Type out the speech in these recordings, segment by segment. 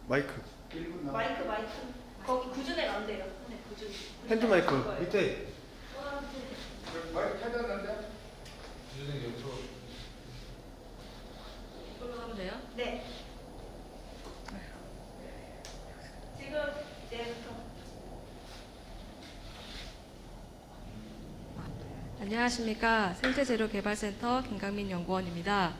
마이크. 마이크. 거기 구준에 안 돼요. 네, 구준. 핸드 마이크 밑에. 마이크 찾았는데? 주준이 옆으로. 이걸로 하면 돼요? 네. 지금 내일부터. 안녕하십니까. 생체재료개발센터 김강민 연구원입니다.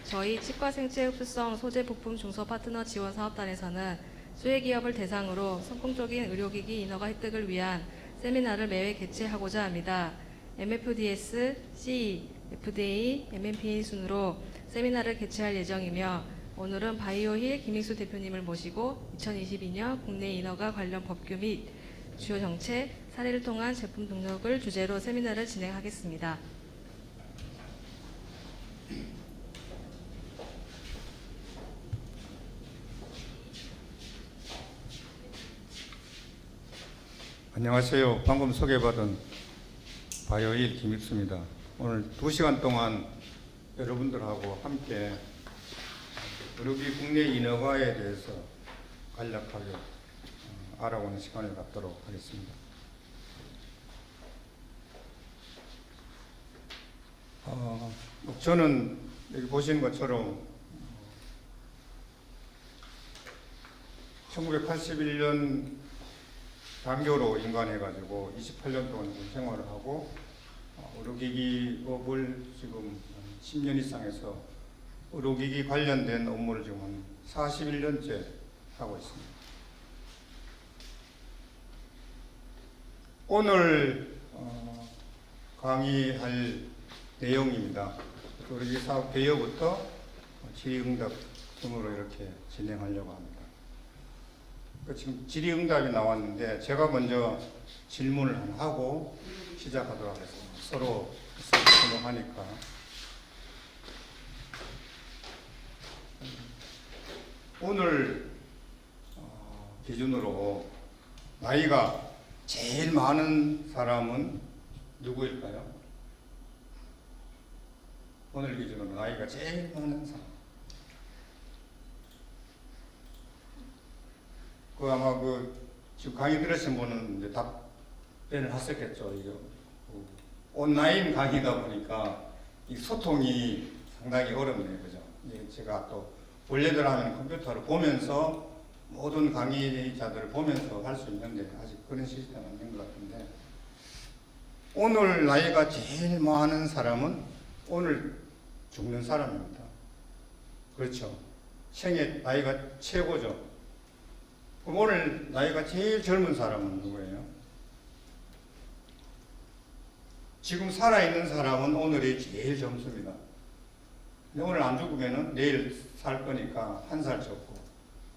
저희 치과생체흡수성 소재부품 중소파트너 지원사업단에서는 소외기업을 대상으로 성공적인 의료기기 인허가 획득을 위한 세미나를 매회 개최하고자 합니다. MFDS, CE, FDA, MMPA 순으로 세미나를 개최할 예정이며 오늘은 바이오힐 김익수 대표님을 모시고 2022년 국내 인허가 관련 법규 및 주요 정책, 사례를 통한 제품 등록을 주제로 세미나를 진행하겠습니다. 안녕하세요. 방금 소개받은 바이오일 김익수입니다. 오늘 2시간 동안 여러분들하고 함께 의료기 국내 인허가에 대해서 간략하게 알아보는 시간을 갖도록 하겠습니다. 저는 여기 보시는 것처럼 1981년 단교로 인간해가지고 28년 동안 생활을 하고 의료기기업을 지금 10년 이상 해서 의료기기 관련된 업무를 지금 한 41년째 하고 있습니다. 오늘 강의할 내용입니다. 의료기기 사업 개요부터 질의응답 등으로 이렇게 진행하려고 합니다. 지금 질의응답이 나왔는데 제가 먼저 질문을 하고 시작하도록 하겠습니다. 서로 설명하니까. 오늘 기준으로 나이가 제일 많은 사람은 누구일까요? 오늘 기준으로 나이가 제일 많은 사람. 아마 지금 강의 들으신 분은 이제 답변을 하셨겠죠. 이게 온라인 강의다 보니까 이 소통이 상당히 어렵네요. 그죠? 제가 또 원래대로 하면 컴퓨터를 보면서 모든 강의자들을 보면서 할 수 있는데 아직 그런 시스템은 아닌 것 같은데 오늘 나이가 제일 많은 사람은 오늘 죽는 사람입니다. 그렇죠? 생애 나이가 최고죠. 그럼 오늘 나이가 제일 젊은 사람은 누구예요? 지금 살아있는 사람은 오늘이 제일 젊습니다. 근데 오늘 안 죽으면 내일 살 거니까 한 살 적고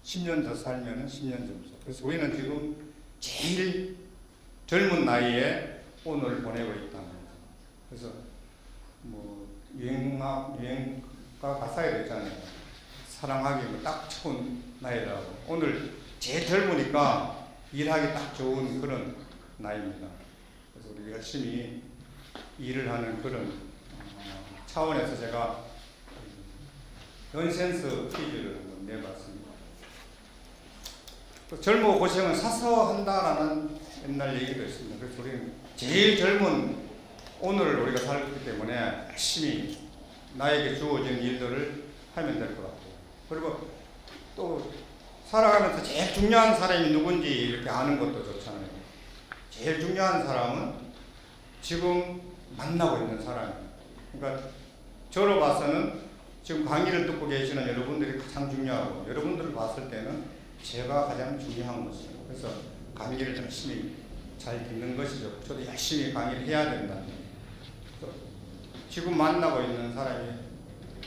10년 더 살면 10년 젊죠. 그래서 우리는 지금 제일 젊은 나이에 오늘을 보내고 있다는 거죠. 그래서 유행가 가사에 있잖아요. 사랑하기 딱 좋은 나이라고. 오늘 제일 젊으니까 일하기 딱 좋은 그런 나이입니다. 그래서 우리 열심히 일을 하는 그런 차원에서 제가 연센스 퀴즈를 한번 내봤습니다. 젊어 고생은 사서 한다라는 옛날 얘기도 있습니다. 그래서 우리는 제일 젊은 오늘을 우리가 살기 때문에 열심히 나에게 주어진 일들을 하면 될 것 같아요. 그리고 또 살아가면서 제일 중요한 사람이 누군지 이렇게 아는 것도 좋잖아요. 제일 중요한 사람은 지금 만나고 있는 사람이에요. 그러니까 저로 봐서는 지금 강의를 듣고 계시는 여러분들이 가장 중요하고 여러분들을 봤을 때는 제가 가장 중요한 것이에요. 그래서 강의를 열심히 잘 듣는 것이죠. 저도 열심히 강의를 해야 된다는 거예요. 지금 만나고 있는 사람이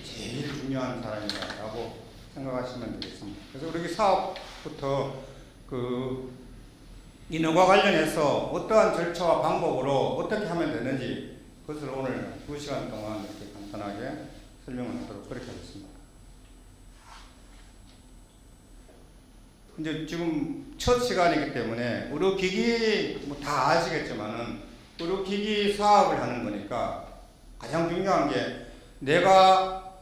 제일 중요한 사람이라고 생각하시면 되겠습니다. 그래서 우리 사업부터 인허가 관련해서 어떠한 절차와 방법으로 어떻게 하면 되는지 그것을 오늘 2시간 동안 이렇게 간단하게 설명을 하도록 그렇게 하겠습니다. 이제 지금 첫 시간이기 때문에 의료기기 다 아시겠지만은 의료기기 사업을 하는 거니까 가장 중요한 게 내가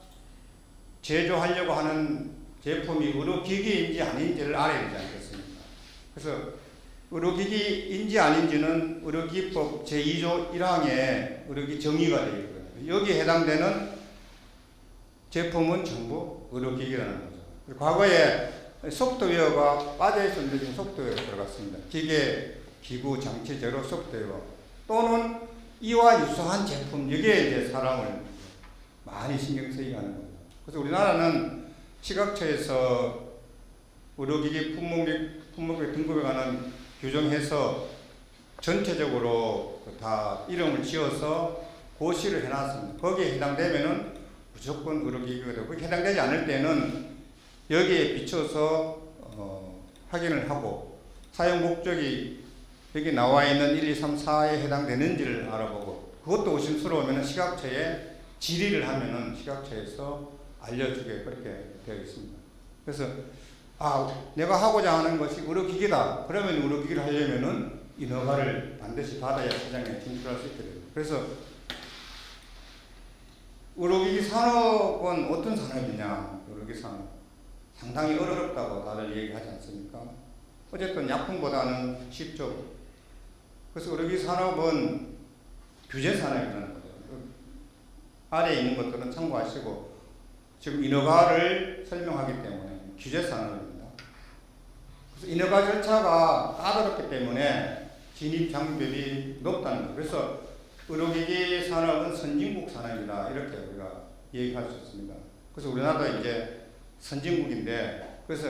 제조하려고 하는 제품이 의료기기인지 아닌지를 알아야 되지 않겠습니까? 그래서 의료기기인지 아닌지는 의료기기법 제2조 1항에 의료기기 정의가 되어 있거든요. 여기에 해당되는 제품은 전부 의료기기라는 거죠. 과거에 소프트웨어가 빠져있었는데 지금 소프트웨어가 들어갔습니다. 기계, 기구, 장치, 재료, 소프트웨어 또는 이와 유사한 제품 여기에 이제 사람을 많이 신경 쓰이게 하는 거죠. 그래서 우리나라는 식약처에서 의료기기 품목별 등급에 관한 규정해서 전체적으로 다 이름을 지어서 고시를 해놨습니다. 거기에 해당되면은 무조건 의료기기가 되고 해당되지 않을 때는 여기에 비춰서 확인을 하고 사용 목적이 여기 나와 있는 1, 2, 3, 4에 해당되는지를 알아보고 그것도 의심스러우면 식약처에 질의를 하면은 식약처에서 알려주게 그렇게 되어 있습니다. 그래서 내가 하고자 하는 것이 의료기기다. 그러면 의료기기를 하려면은 이 허가를 반드시 받아야 시장에 진출할 수 있게 됩니다. 그래서 의료기기 산업은 어떤 산업이냐? 의료기기 산업 상당히 어렵다고 다들 얘기하지 않습니까? 어쨌든 약품보다는 쉽죠. 그래서 의료기기 산업은 규제 산업이라는 거죠. 아래에 있는 것들은 참고하시고 지금 인허가를 설명하기 때문에 규제 산업입니다. 그래서 인허가 절차가 까다롭기 때문에 진입 장벽이 높다는 거예요. 그래서 의료기기 산업은 선진국 산업이다 이렇게 우리가 얘기할 수 있습니다. 그래서 우리나라도 이제 선진국인데 그래서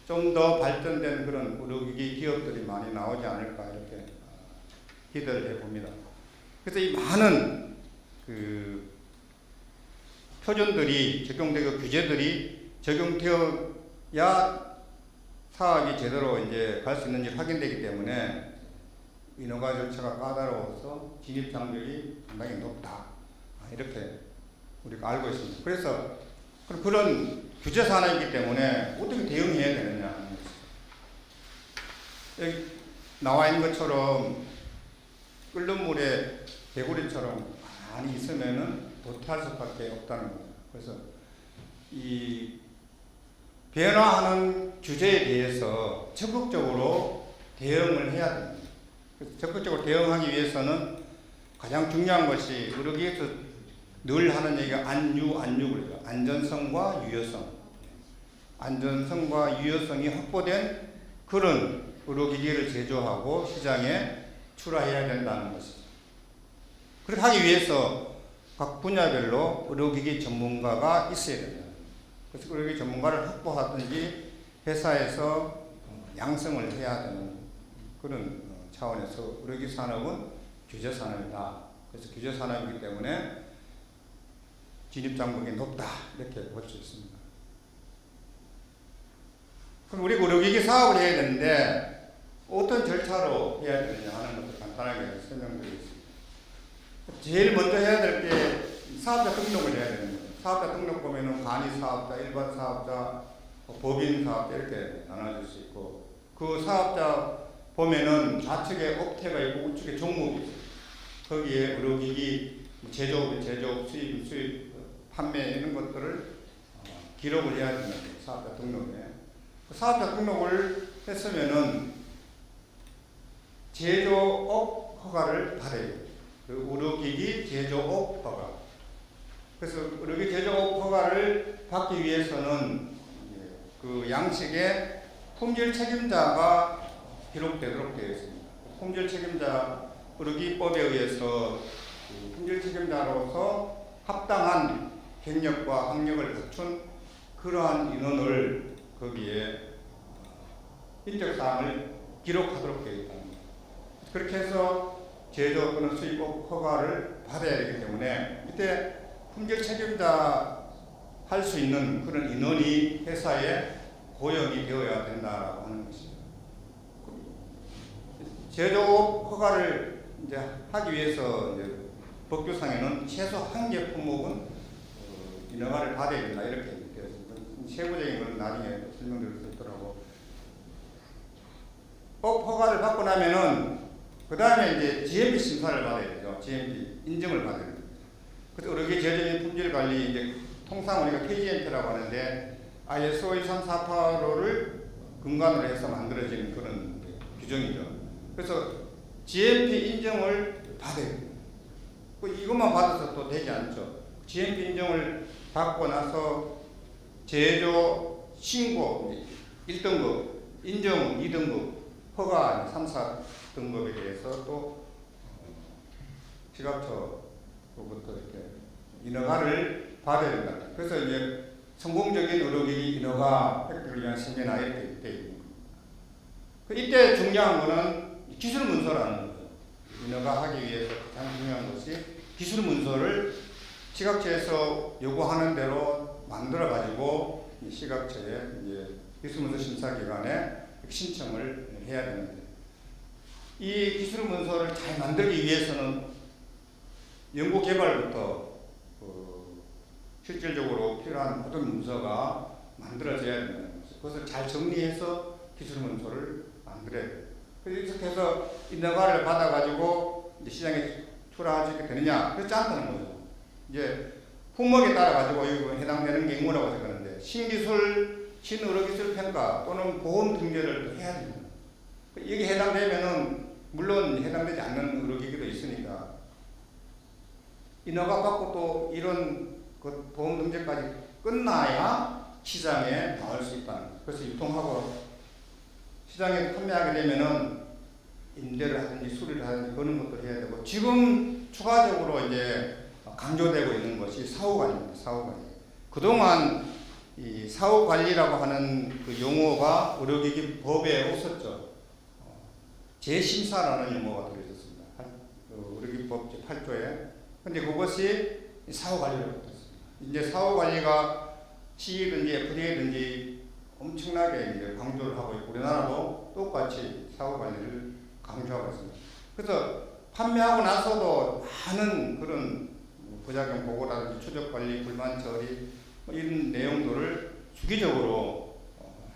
좀 더 발전된 그런 의료기기 기업들이 많이 나오지 않을까 이렇게 기대를 해봅니다. 그래서 이 많은 그 표준들이 적용되고 규제들이 적용되어야 사업이 제대로 이제 갈 수 있는지 확인되기 때문에 인허가 절차가 까다로워서 진입 장벽이 상당히 높다 이렇게 우리가 알고 있습니다. 그래서 그런 규제 산업이기 때문에 어떻게 대응해야 되느냐 하는 것이죠. 여기 나와 있는 것처럼 끓는 물에 개구리처럼 많이 있으면은 도태할 수밖에 없다는 거예요. 그래서 이 변화하는 규제에 대해서 적극적으로 대응을 해야 됩니다. 그래서 적극적으로 대응하기 위해서는 가장 중요한 것이 의료기에서 늘 하는 얘기가 안유를 안전성과 유효성. 안전성과 유효성이 확보된 그런 의료기기를 제조하고 시장에 출하해야 된다는 것이죠. 그렇게 하기 위해서 각 분야별로 의료기기 전문가가 있어야 됩니다. 그래서 의료기기 전문가를 확보하든지 회사에서 양성을 해야 되는 그런 차원에서 의료기기 산업은 규제 산업이다. 그래서 규제 산업이기 때문에 진입 장벽이 높다 이렇게 볼 수 있습니다. 그럼 우리가 의료기기 사업을 해야 되는데 어떤 절차로 해야 되느냐 하는 것을 간단하게 설명드리겠습니다. 제일 먼저 해야 될 게 사업자 등록을 해야 되는 거예요. 사업자 등록 보면은 간이 사업자, 일반 사업자, 법인 사업자 이렇게 나눠질 수 있고 그 사업자 보면은 좌측에 업태가 있고 우측에 종목이 있어요. 거기에 의료기기 제조업, 수입, 판매 이런 것들을 기록을 해야 되는 거예요. 사업자 등록에. 그 사업자 등록을 했으면은 제조업 허가를 받아야 돼요. 그 의료기기 제조업 허가. 그래서 의료기기 제조업 허가를 받기 위해서는 그 양식에 품질 책임자가 기록되도록 되어 있습니다. 품질 책임자 의료기기법에 의해서 그 품질 책임자로서 합당한 경력과 학력을 갖춘 그러한 인원을 거기에 인적사항을 기록하도록 되어 있다는 겁니다. 그렇게 해서 제조 또는 수입업 허가를 받아야 되기 때문에 이때 품질 책임자 할 수 있는 그런 인원이 회사에 고용이 되어야 된다라고 하는 것이죠. 제조업 허가를 이제 하기 위해서 이제 법규상에는 최소 한 개 품목은 인허가를 받아야 된다 이렇게 되어 있습니다. 세부적인 건 나중에 설명드릴 수 있더라고. 법 허가를 받고 나면은 그 다음에 이제 GMP 심사를 받아야 되죠. GMP 인증을 받아야 됩니다. 그래서 의료기 제조 및 품질 관리 이제 통상 우리가 KGMP라고 하는데 ISO 13485를 근간으로 해서 만들어진 그런 규정이죠. 그래서 GMP 인정을 받아야 돼요. 이것만 받아서 또 되지 않죠. GMP 인정을 받고 나서 제조, 신고 1등급, 인정 2등급, 허가 3, 4등급에 대해서 또 지각처로부터 이렇게 인허가를 받아야 된다. 그래서 이제 성공적인 의료기기 인허가 획득을 위한 세미나 이렇게 돼 있는 거예요. 이때 중요한 거는 기술 문서라는 거죠. 인허가하기 위해서 가장 중요한 것이 기술 문서를 시각처에서 요구하는 대로 만들어 가지고 시각처에 이제 기술 문서 심사 기관에 신청을 해야 되는데, 이 기술 문서를 잘 만들기 위해서는 연구 개발부터 실질적으로 필요한 모든 문서가 만들어져야 된다는 거죠. 그것을 잘 정리해서 기술 문서를 만들어야 돼요. 그래서 이렇게 해서 인허가를 받아가지고 이제 시장에 출하하게 되느냐? 그렇지 않다는 거죠. 이제 품목에 따라가지고 이거 해당되는 경우라고 생각하는데, 신기술, 신의료기술 평가 또는 보험 등재를 해야 됩니다. 여기 해당되면은 물론 해당되지 않는 의료기기도 있으니까 인허가 받고 또 이런 그 보험 등재까지 끝나야 시장에 나올 수 있다는 거예요. 그래서 유통하고 시장에 판매하게 되면은 임대를 하든지 수리를 하든지 그런 것도 해야 되고, 지금 추가적으로 이제 강조되고 있는 것이 사후관리입니다. 사후관리. 그동안 이 사후관리라고 하는 그 용어가 의료기기 법에 없었죠. 재심사라는 용어가 들어있었습니다. 의료기기법 제8조에. 근데 그것이 사후관리라고 했습니다. 이제 사후관리가 CE든지 FDA든지 엄청나게 이제 강조를 하고 있고, 우리나라도 똑같이 사후관리를 강조하고 있습니다. 그래서 판매하고 나서도 많은 그런 부작용 보고라든지 추적관리, 불만 처리 이런 내용들을 주기적으로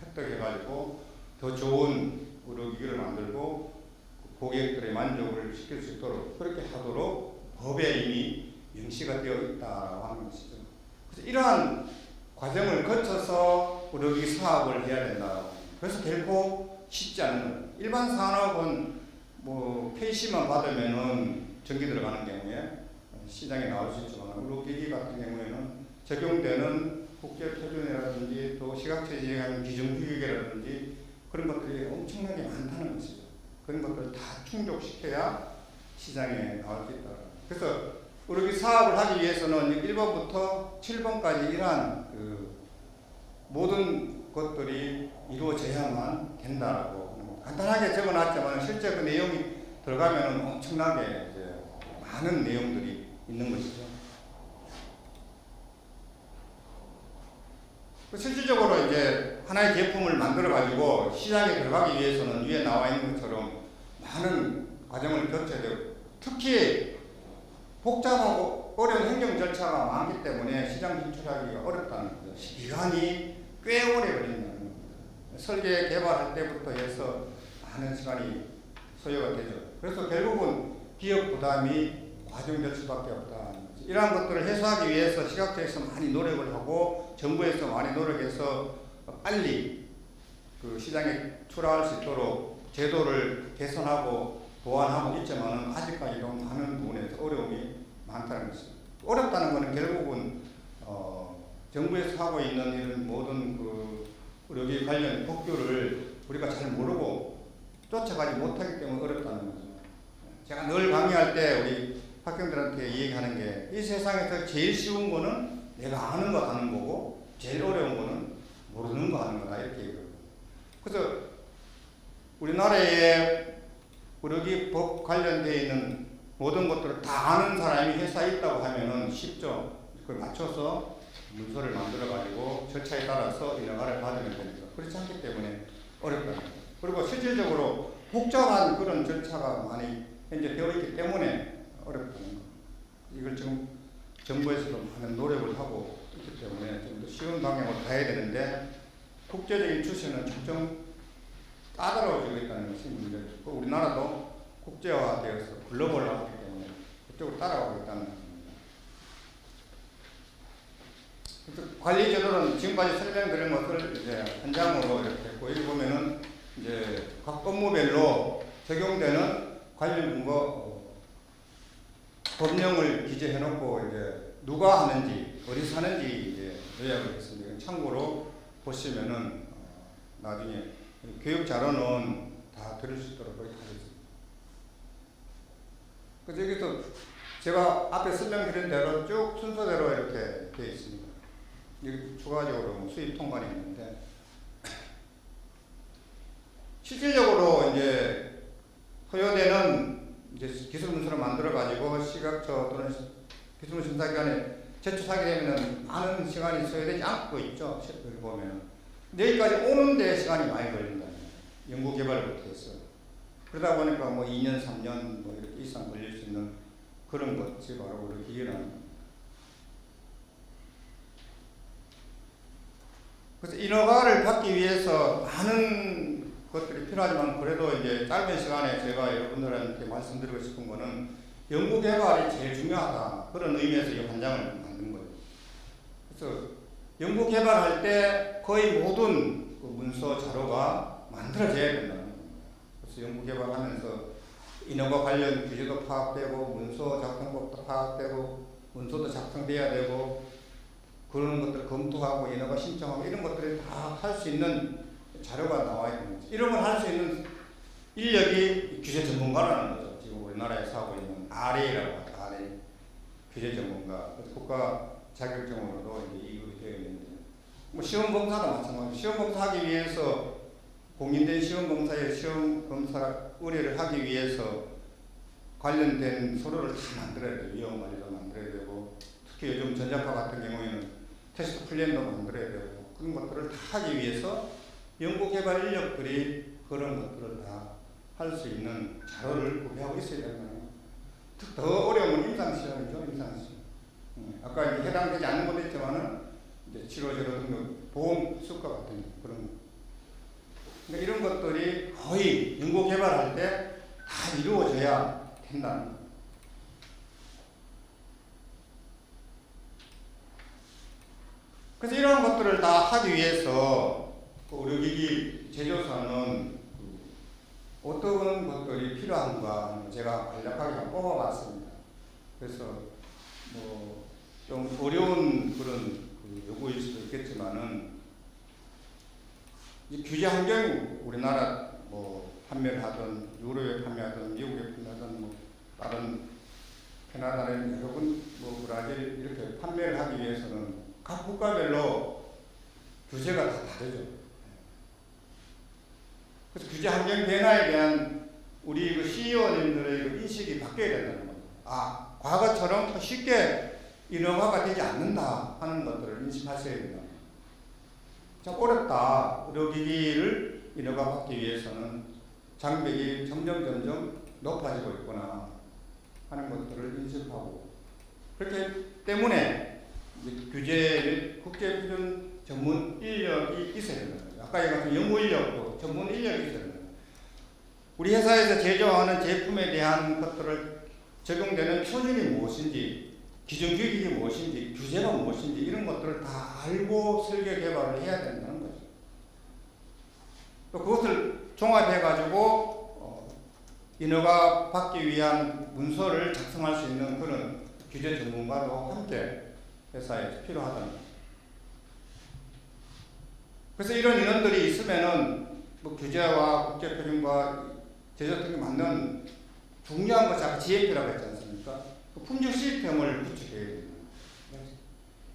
획득해가지고 더 좋은 의료기기를 만들고 고객들의 만족을 시킬 수 있도록 그렇게 하도록 법에 이미 명시가 되어 있다고 하는 것이죠. 그래서 이러한 과정을 거쳐서 의료기기 사업을 해야 된다. 그래서 결코 쉽지 않은 거예요. 일반 산업은 뭐 KC만 받으면은 전기 들어가는 경우에 시장에 나올 수 있지만, 의료기기 같은 경우에는 적용되는 국제표준이라든지 또 시각처에 지정하는 기준규격이라든지 그런 것들이 엄청나게 많다는 것이죠. 그런 것들을 다 충족시켜야 시장에 나올 수 있다. 그래서 의료기기 사업을 하기 위해서는 1번부터 7번까지 이러한 그 모든 것들이 이루어져야만 된다라고 간단하게 적어놨지만 실제 그 내용이 들어가면 엄청나게 이제 많은 내용들이 있는 것이죠. 실질적으로 이제 하나의 제품을 만들어 가지고 시장에 들어가기 위해서는 위에 나와 있는 것처럼 많은 과정을 거쳐야 되고, 특히 복잡하고 어려운 행정 절차가 많기 때문에 시장 진출하기가 어렵다는 거죠. 기간이 꽤 오래 걸린다는 겁니다. 설계 개발할 때부터 해서 많은 시간이 소요가 되죠. 그래서 결국은 기업 부담이 과중될 수밖에 없다는 거죠. 이러한 것들을 해소하기 위해서 시각처에서 많이 노력을 하고 정부에서 많이 노력해서 빨리 그 시장에 출하할 수 있도록 제도를 개선하고 보완하고 있지만 아직까지도 많은 부분에서 어려움이 많다는 것입니다. 어렵다는 것은 결국은 정부에서 하고 있는 이런 모든 그 의료기 관련 법규를 우리가 잘 모르고 쫓아가지 못하기 때문에 어렵다는 거죠. 제가 늘 강의할 때 우리 학생들한테 얘기하는 게, 이 세상에서 제일 쉬운 거는 내가 아는 거 하는 거고 제일 어려운 거는 모르는 거 하는 거다, 이렇게 얘기해요. 그래서 우리나라에 의료기 법 관련되어 있는 모든 것들을 다 아는 사람이 회사에 있다고 하면은 쉽죠. 그걸 맞춰서 문서를 만들어 가지고 절차에 따라서 인허가를 받으면 되니까. 그렇지 않기 때문에 어렵다는 거죠. 그리고 실질적으로 복잡한 그런 절차가 많이 현재 되어 있기 때문에 어렵다는 거. 이걸 지금 정부에서도 많은 노력을 하고 있기 때문에 좀 더 쉬운 방향으로 가야 되는데, 국제적인 추세는 점점 까다로워지고 있다는 것이 문제죠. 우리나라도 국제화되어서 글로벌화하기 때문에 그쪽으로 따라가고 있다는 것입니다. 그래서 관리 제도는 지금까지 설명드린 것을 이제 한 장으로 이렇게 했고, 여기 보면은 이제 각 업무별로 적용되는 관련 근거 법령을 기재해놓고 이제 누가 하는지 어디서 하는지 이제 요약을 했습니다. 참고로 보시면은 나중에 교육 자료는 다 들을 수 있도록 그렇게 하겠습니다. 그래서 여기서 제가 앞에 설명드린 대로 쭉 순서대로 이렇게 되어 있습니다. 여기 추가적으로 수입 통관이 있는데, 실질적으로 이제 소요되는 이제 기술 문서를 만들어 가지고 시각처 또는 기술 심사기관에 제출하게 되면은 많은 시간이 소요되지 않고 있죠. 여기 보면은 여기까지 오는데 시간이 많이 걸린다. 연구 개발부터 해서 그러다 보니까 뭐 2년, 3년 뭐 이렇게 이상 걸릴 수 있는 그런 것이 바로 우리 기계는. 그래서 인허가를 받기 위해서 많은 것들이 필요하지만 그래도 이제 짧은 시간에 제가 여러분들한테 말씀드리고 싶은 거는 연구 개발이 제일 중요하다. 그런 의미에서 이 한장을 만든 거예요. 그래서 연구 개발할 때 거의 모든 그 문서 자료가 만들어져야 된다는 겁니다. 그래서 연구 개발하면서 인허가 관련 규제도 파악되고 문서 작성법도 파악되고 문서도 작성돼야 되고 그런 것들 검토하고 인허가 신청하고 이런 것들이 다 할 수 있는 자료가 나와 있는 거죠. 이런 걸 할 수 있는 인력이 규제 전문가라는 거죠. 지금 우리나라에서 하고 있는 RA라고 하죠. RA 규제 전문가. 국가 자격증으로도 이제 이급이 되어 있는데, 뭐 시험 검사도 마찬가지. 시험 검사하기 위해서 공인된 시험 검사의 시험 검사 의뢰를 하기 위해서 관련된 서류를 다 만들어야 돼요. 위험 관리도 만들어야 되고, 특히 요즘 전자파 같은 경우에는 테스트 플랜도 만들어야 되고, 그런 것들을 다 하기 위해서 연구개발 인력들이 그런 것들을 다 할 수 있는 자료를 구비하고 있어야 되는 거예요. 더 어려운 임상시험이죠, 임상시험. 아까 이제 해당되지 않는 것도 있지만은 이제 치료제로 등록, 보험 수가 같은 그런 거. 그러니까 이런 것들이 거의 연구개발할 때 다 이루어져야 된다는 거예요. 그래서 이런 것들을 다 하기 위해서 의료기기 제조사는 어떤 것들이 필요한가 제가 간략하게 한번 뽑아봤습니다. 그래서 뭐 좀 어려운 그런 요구일 수도 있겠지만은 이 규제 환경 우리나라 뭐 판매를 하든 유럽에 판매하든 미국에 판매하든 뭐 다른 캐나다는 여러 군 뭐 브라질 이렇게 판매를 하기 위해서는 각 국가별로 규제가 다 다르죠. 그래서 규제 환경 변화에 대한 우리 그 CEO님들의 그 인식이 바뀌어야 된다는 겁니다. 아, 과거처럼 쉽게 인허가가 되지 않는다 하는 것들을 인식하셔야 된다. 참 어렵다. 의료기기를 인허가 받기 위해서는 장벽이 점점 높아지고 있구나 하는 것들을 인식하고, 그렇기 때문에 규제 국제 표준 전문 인력이 있어야 된다. 아까 얘기한 연구 인력도 전문 인력이 있어야 된다. 우리 회사에서 제조하는 제품에 대한 것들을 적용되는 표준이 무엇인지, 기존 규격이 무엇인지, 규제가 무엇인지 이런 것들을 다 알고 설계 개발을 해야 된다는 거죠. 또 그것을 종합해 가지고 인허가 받기 위한 문서를 작성할 수 있는 그런 규제 전문가도 함께 회사에 필요하다는 거죠. 그래서 이런 인원들이 있으면은 뭐 규제와 국제 표준과 제조 등에 맞는 중요한 것이 아까 GMP라고 했지 않습니까? 그 품질 시스템을 구축해야 됩니다.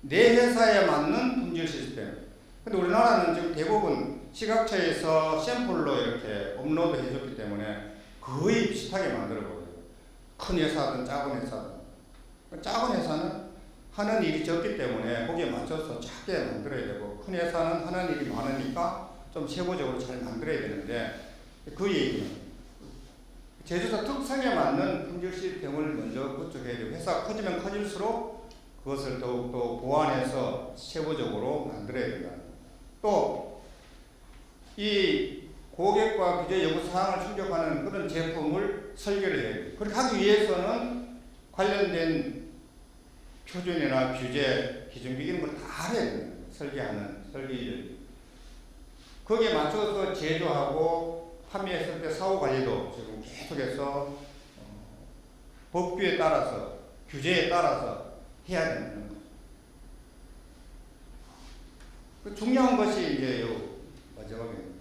내 회사에 맞는 품질 시스템. 근데 우리나라는 지금 대부분 시각처에서 샘플로 이렇게 업로드 해줬기 때문에 거의 비슷하게 만들어버려요. 큰 회사든 작은 회사든. 작은 회사는 하는 일이 적기 때문에 거기에 맞춰서 작게 만들어야 되고, 큰 회사는 하는 일이 많으니까 좀 세부적으로 잘 만들어야 되는데, 그 얘기는 제조사 특성에 맞는 품질 시스템을 먼저 구축해야 되고, 회사가 커지면 커질수록 그것을 더욱더 보완해서 세부적으로 만들어야 된다. 또 이 고객과 규제 요구사항을 충족하는 그런 제품을 설계를 해야 돼요. 그렇게 하기 위해서는 관련된 표준이나 규제, 기준비 이런 걸 다 알아야 됩니다. 설계하는 설계일. 거기에 맞춰서 제조하고 판매했을 때 사후 관리도 지금 계속해서 법규에 따라서 규제에 따라서 해야 되는 거죠. 그 중요한 것이 이제 요 마지막입니다.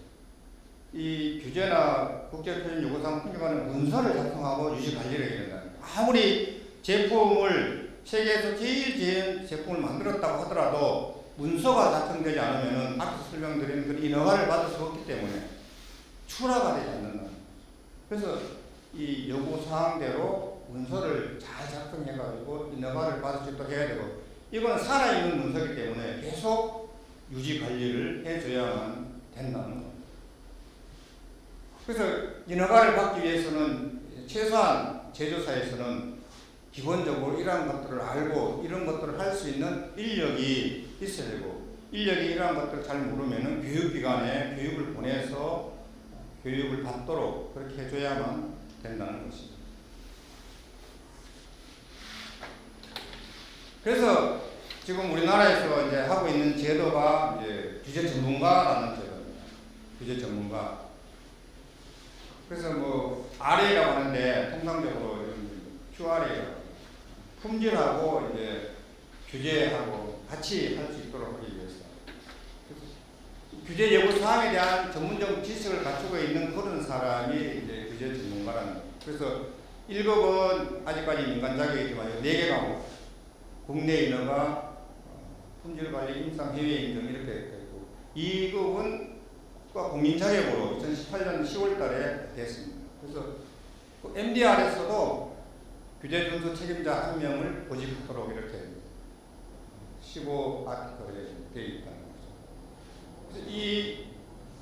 이 규제나 국제표준 요구사항 품질관은 문서를 작성하고 유지 관리를 해야 된다. 아무리 제품을 세계에서 제일 제품을 만들었다고 하더라도 문서가 작성되지 않으면 앞서 설명드린 그 인허가를 받을 수 없기 때문에 출하가 되지 않는다. 그래서 이 요구사항대로 문서를 잘 작성해가지고 인허가를 받을 수 있도록 해야 되고, 이건 살아있는 문서이기 때문에 계속 유지 관리를 해줘야만 된다는 겁니다. 그래서 인허가를 받기 위해서는 최소한 제조사에서는 기본적으로 이러한 것들을 알고 이런 것들을 할 수 있는 인력이 있어야 되고, 인력이 이러한 것들을 잘 모르면은 교육기관에 교육을 보내서 교육을 받도록 그렇게 해줘야만 된다는 것입니다. 그래서 지금 우리나라에서 이제 하고 있는 제도가 이제 규제 전문가라는 제도입니다. 규제 전문가. 그래서 뭐 RA라고 하는데 통상적으로 QRA라고 품질하고 이제 규제하고 같이 할 수 있도록 하기 위해서 규제 예고 사항에 대한 전문적 지식을 갖추고 있는 그런 사람이 이제 규제 전문가라는 거예요. 그래서 1급은 아직까지 민간 자격이지만 4개가 국내 인허가, 품질관리, 임상 해외 인증 이렇게 되고, 2급은 국민 자격으로 2018년 10월 달에 됐습니다. 그래서 MDR에서도 규제 준수 책임자 1명을 고집하도록 이렇게 15아티클에 되어 있다는 거죠. 그래서 이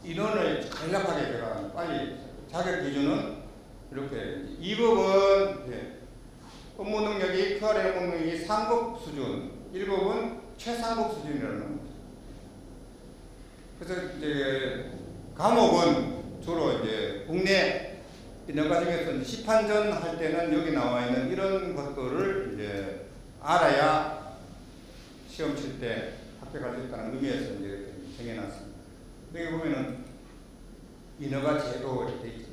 인원을 간략하게 제가 빨리 자격 기준은 이렇게 2급은 업무 능력이 QRA 업무 능력이 상급 수준, 1급은 최상급 수준이라는 거죠. 그래서 이제 과목은 주로 이제 국내 인허가 중에서 시판전 할 때는 여기 나와 있는 이런 것들을 이제 알아야 시험 칠 때 합격할 수 있다는 의미에서 이제 정해놨습니다. 여기 보면은 인허가 제도 이렇게 있죠.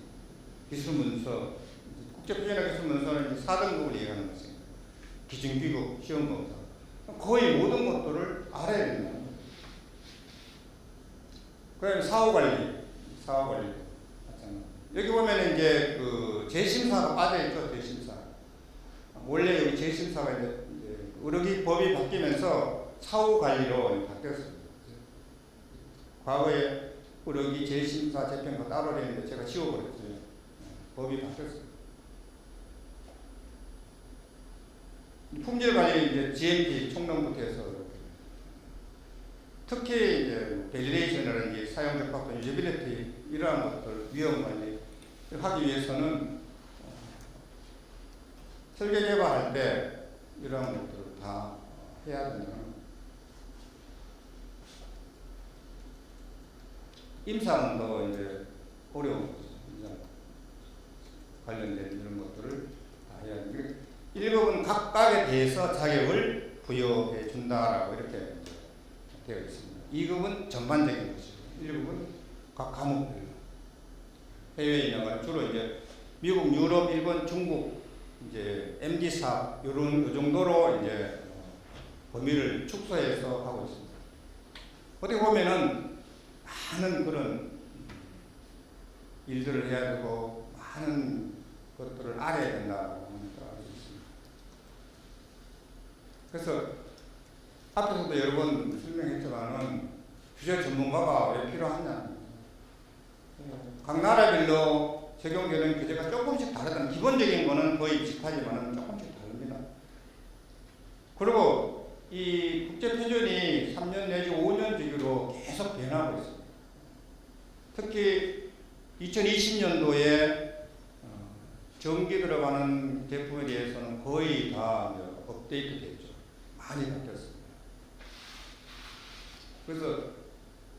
기술 문서, 국제표준화 기술 문서는 4등급을 얘기하는 것입니다. 기준기구, 시험 검사. 거의 모든 것들을 알아야 됩니다. 그다음에 사후관리. 여기 보면 이제 그 재심사가 빠져있죠, 재심사. 원래 여기 재심사가 이제 의료기 법이 바뀌면서 사후관리로 바뀌었습니다. 과거에 의료기 재심사 재평가 따로 했는데 제가 지워버렸어요. 법이 바뀌었어요. 품질관리 이제 GMP 총론부터 해서 특히 이제 밸리데이션이라든지 사용 적합도, 유지빌리티 이러한 것들 위험 관리 하기 위해서는 설계 개발할 때 이러한 것들을 다 해야 된다는 거예요. 임상은 더 이제 어려운 거죠. 관련된 이런 것들을 다 해야 되는. 1급은 각각에 대해서 자격을 부여해 준다라고 이렇게 되어 있습니다. 2급은 전반적인 것이고, 1급은 각 과목별로. 해외 인허가 주로 이제 미국, 유럽, 일본, 중국, 이제 MD 사업 요 정도로 이제 범위를 축소해서 하고 있습니다. 어떻게 보면은 많은 그런 일들을 해야 되고 많은 것들을 알아야 된다고 알고 있습니다. 그래서 앞에서도 여러 번 설명했지만은 규제 전문가가 왜 필요하냐. 각 나라별로 적용되는 규제가 조금씩 다르다는 기본적인 거는 거의 비슷하지만 조금씩 다릅니다. 그리고 이 국제표준이 3년 내지 5년 주기로 계속 변하고 있습니다. 특히 2020년도에 전기 들어가는 제품에 대해서는 거의 다 업데이트 됐죠. 많이 바뀌었습니다. 그래서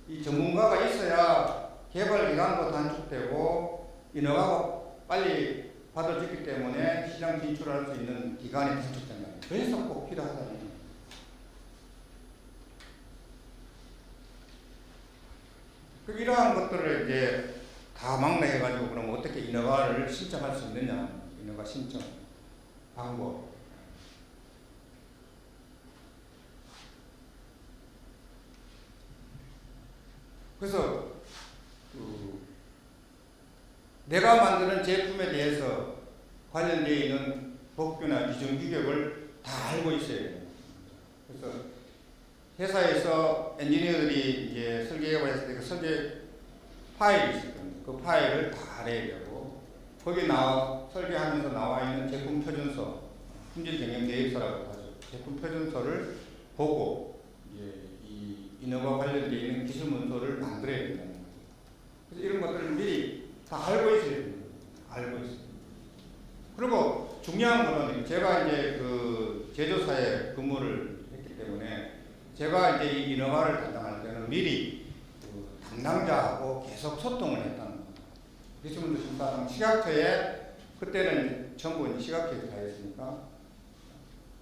이 전문가가 있어야 개발 기간도 단축되고 인허가가 빨리 받아주기 때문에 시장 진출할 수 있는 기간이 단축된다. 그래서 꼭 필요하다는 이러한 것들을 이제 다 망라해가지고 그럼 어떻게 인허가를 신청할 수 있느냐, 인허가 신청 방법. 그래서 내가 만드는 제품에 대해서 관련되어 있는 법규나 기준 규격을 다 알고 있어야 돼요. 그래서 회사에서 엔지니어들이 이제 설계 개발했을 때 그 설계 파일이 있을 겁니다. 그 파일을 다 알아야 되고, 거기 설계하면서 나와 있는 제품 표준서, 품질 경영 계획서라고 하죠. 제품 표준서를 보고 이 인허가 관련되어 있는 기술 문서를 만들어야 된다는 거죠. 그래서 이런 것들을 미리 다 알고 있어야 됩니다. 알고 있어요. 그리고 중요한 거는 제가 이제 그 제조사에 근무를 했기 때문에 제가 이제 이 인허가를 담당할 때는 미리 그 담당자하고 계속 소통을 했다는 겁니다. 기술문서 심사는 시각처에 그때는 전부 시각처에 가 있으니까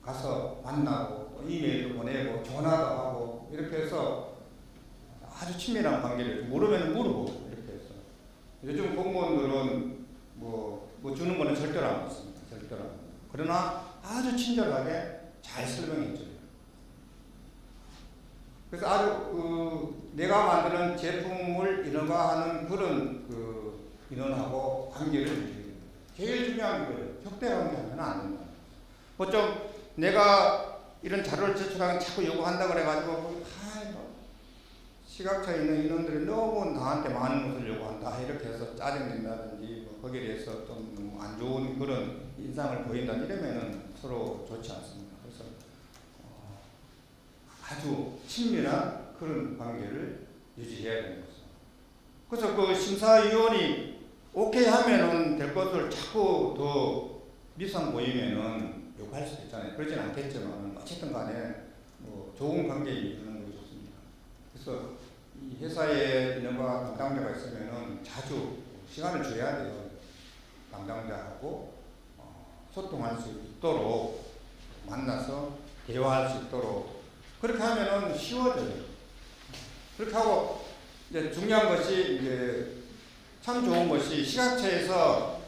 가서 만나고 이메일도 보내고 전화도 하고 이렇게 해서 아주 친밀한 관계를 모르면 물어보고 이렇게 해서 요즘 공무원들은 뭐 주는 거는 절대로 안 받습니다. 절대로 안 받습니다. 그러나 아주 친절하게 잘 설명해줘요. 그래서 아주 내가 만드는 제품을 인허가하는 그런 인원하고 관계를 유지해야 됩니다. 제일 중요한 게 적대 관계하면 안 된다. 뭐 좀 내가 이런 자료를 제출하면 자꾸 요구한다 그래가지고 시각차에 있는 인원들이 너무 나한테 많은 것을 요구한다 이렇게 해서 짜증낸다든지 뭐 거기에 대해서 좀 너무 안 좋은 그런 인상을 보인다 이러면은 서로 좋지 않습니다. 그래서 아주 친밀한 그런 관계를 유지해야 되는 거죠. 그래서 그 심사위원이 오케이 하면은 될 것을 자꾸 더 미상 보이면은 요구할 수도 있잖아요. 그러진 않겠지만 어쨌든 간에 뭐 좋은 관계에 이르는 것이 좋습니다. 그래서 이 회사에 인허가 담당자가 있으면은 자주 시간을 줘야 돼요. 담당자하고 소통할 수 있도록 만나서 대화할 수 있도록 그렇게 하면은 쉬워져요. 그렇게 하고 이제 중요한 것이 이제 참 좋은 것이 시각처에서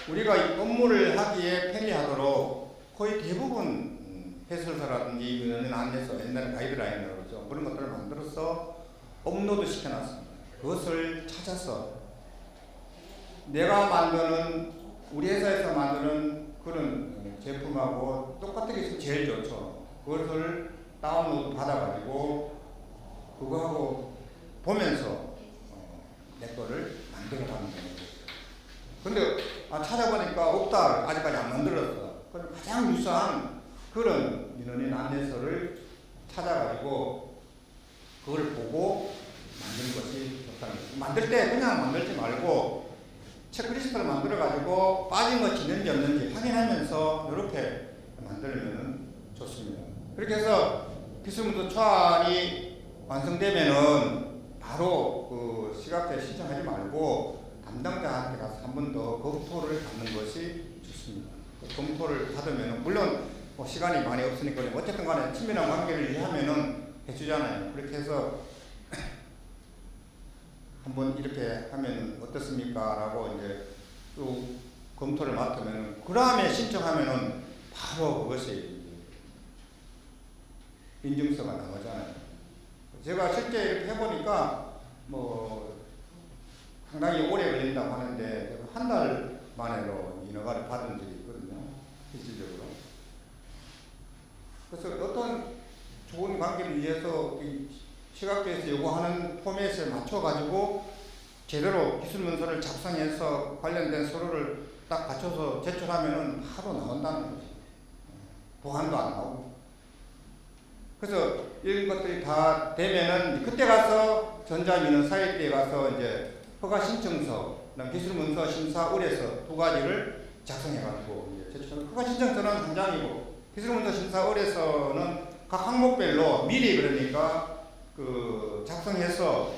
우리가 이 업무를 하기에 편리하도록 거의 대부분 해설서라든지 이런 안내서 옛날에 가이드라인이라고 그러죠. 그런 것들을 만들어서 업로드 시켜놨습니다. 그것을 찾아서 내가 만드는 우리 회사에서 만드는 그런 제품하고 똑같은 게 있으면 제일 좋죠. 그것을 다운로드 받아가지고 그거하고 보면서 내 거를 만들어가는 거예요. 근데 찾아보니까 없다. 아직까지 안 만들었어. 그럼 가장 유사한 그런 민원인 안내서를 찾아가지고 그걸 보고 만드는 것이 좋다는 거죠. 만들 때 그냥 만들지 말고 체크리스트를 만들어가지고 빠진 것이 있는지 없는지 확인하면서 이렇게 만들면 좋습니다. 그렇게 해서 기술문서 초안이 완성되면은 바로 그 시각자에 신청하지 말고 담당자한테 가서 한 번 더 검토를 받는 것이 좋습니다. 검토를 받으면 물론 뭐 시간이 많이 없으니까 어쨌든 간에 친밀한 관계를 유지하면은 해주잖아요. 그렇게 해서 한번 이렇게 하면 어떻습니까? 라고 이제 또 검토를 맡으면 그 다음에 신청하면은 바로 그것이 인증서가 나오잖아요. 제가 실제 이렇게 해보니까 뭐 상당히 오래 걸린다고 하는데 한 달 만에로 인허가를 받은 적이 있거든요. 실질적으로. 그래서 어떤 좋은 관계를 위해서 시각처에서 요구하는 포맷에 맞춰가지고 제대로 기술문서를 작성해서 관련된 서류를 딱 갖춰서 제출하면은 바로 나온다는 거죠. 보완도 안 나오고. 그래서 이런 것들이 다 되면은 그때 가서 전자민원 사이트에 가서 이제 허가 신청서, 기술문서 심사 의뢰서 두 가지를 작성해가지고 제출. 허가 신청서는 한 장이고 기술문서 심사 의뢰서는 각 항목별로 미리 그러니까 작성해서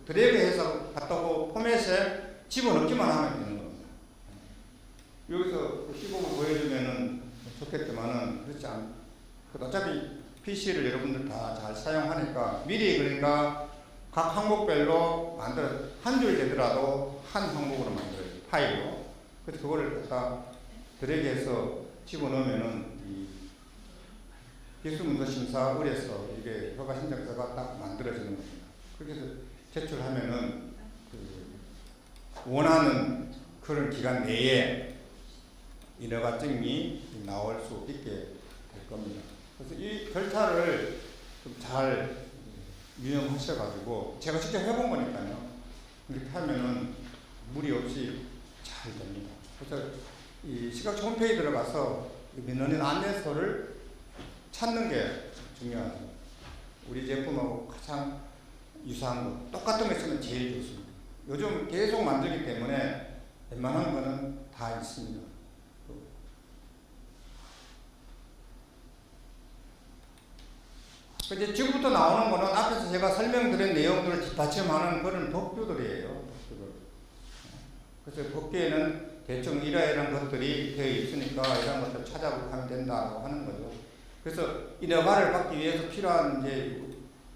드래그해서 갖다고 포맷에 집어넣기만 하면 되는 겁니다. 여기서 시범을 보여주면은 좋겠지만은 그렇지 않고 어차피 PC를 여러분들 다 잘 사용하니까 미리 그러니까 각 항목별로 만들어 한 줄 되더라도 한 항목으로 만들어요. 파일로. 그래서 그거를 갖다 드래그해서 집어넣으면은 이 기술문서심사을에서 이게 허가 신청서가 딱 만들어지는 겁니다. 그렇게 해서 제출하면은 그 원하는 그런 기간 내에 인허가증이 나올 수 있게 될 겁니다. 그래서 이 절차를 좀 잘 유념하셔가지고 제가 직접 해본 거니까요. 이렇게 하면은 무리 없이 잘 됩니다. 그래서 이 시각처 홈페이지 들어가서 민원인 안내서를 찾는 게 중요하죠. 우리 제품하고 가장 유사한 거, 똑같은 거 있으면 제일 좋습니다. 요즘 계속 만들기 때문에 웬만한 거는 다 있습니다. 이제 지금부터 나오는 거는 앞에서 제가 설명드린 내용들을 뒷받침하는 그런 법규들이에요. 그래서 법규에는 대충 이러이러한 것들이 되어 있으니까 이런 것들 찾아보고 하면 된다고 하는 거죠. 그래서 이 허가를 받기 위해서 필요한 이제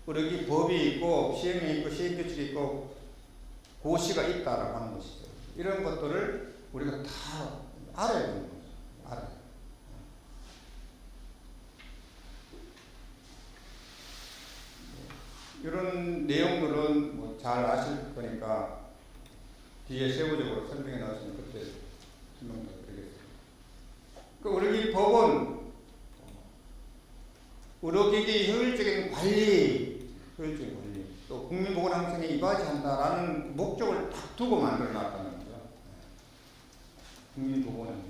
의료기 법이 있고 시행령이 있고 시행규칙이 있고 고시가 있다라고 하는 것이죠. 이런 것들을 우리가 다 알아야 되는 거죠. 알아요. 이런 내용들은 뭐 잘 아실 거니까 뒤에 세부적으로 설명해 나왔으면 그때 설명드리겠습니다. 그 의료기기 법은 의료기기 효율적인 관리, 또 국민보건 항생에 이바지한다라는 목적을 딱 두고 만들어 놨다는 거죠. 국민보건은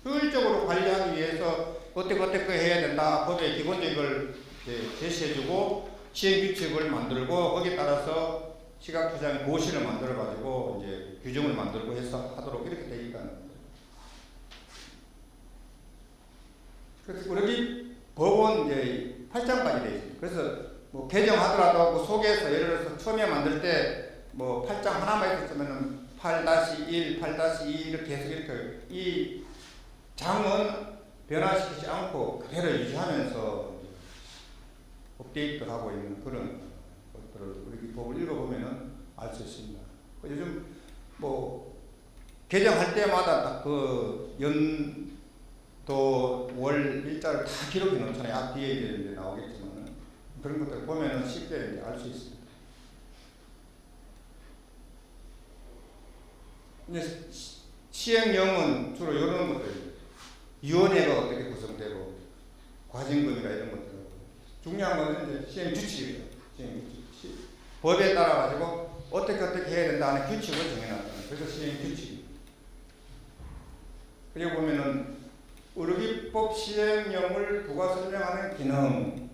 효율적으로 관리하기 위해서 어떻게 해야 된다. 법에 기본적인 걸 제시해주고 시행규칙을 만들고 거기에 따라서 시각투자의 고시를 만들어가지고 이제 규정을 만들고 해서 하도록 이렇게 되어 있다는 거죠. 그래서 우리 법은 이제 8장까지 되어 있습니다. 그래서 뭐 개정하더라도 그 속에서 예를 들어서 처음에 만들 때 뭐 8장 하나만 있었으면은 8-1, 8-2 이렇게 해서 이렇게 이 장은 변화시키지 않고 그대로 유지하면서 업데이트하고 있는 그런 것들을 우리 법을 읽어보면은 알 수 있습니다. 요즘 뭐 개정할 때마다 딱 그 연도 월 일자를 다 기록해 놓잖아요. 앞 뒤에 이제 나오겠지만 그런 것들 보면은 쉽게 알 수 있습니다. 이제 시행령은 주로 이런 것들, 위원회가 어떻게 구성되고 과징금이나 이런 것들. 중요한 것은 이제 시행 규칙이에요. 시행 규칙. 법에 따라 가지고 어떻게 해야 된다 하는 규칙을 정해놨다. 그래서 시행 규칙입니다. 그리고 보면은 의료기법 시행령을 부가 설명하는 기능,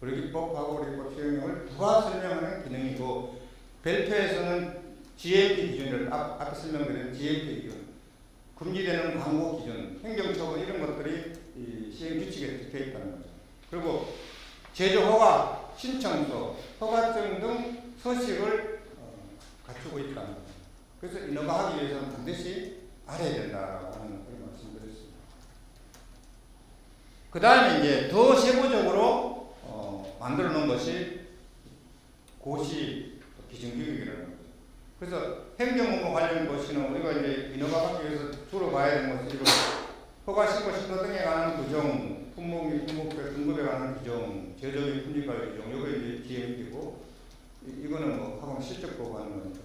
의료기법하고 의료기법 시행령을 부가 설명하는 기능이고 별표에서는 GMP 기준을 앞에 설명드린 GMP 기준, 금지되는 광고 기준, 행정처분 이런 것들이 이 시행 규칙에 적혀 있다는 거죠. 그리고 제조 허가, 신청서, 허가증 등 서식을 갖추고 있다는 겁니다. 그래서 인허가하기 위해서는 반드시 알아야 된다라고 하는 그런 말씀드렸습니다. 그 다음에 이제 더 세부적으로 만들어 놓은 것이 고시 기준규칙이라는 거죠. 그래서 행정업무 관련 고시는 우리가 이제 인허가하기 위해서 주로 봐야 되는 것이 허가 신고 신고 등에 관한 규정, 품목 및 품목별 등급에 관한 규정, 제조 및 품질관리 규정, 이거 이제 GMP고, 이거는 뭐 학원 실적 보고하는 거니까.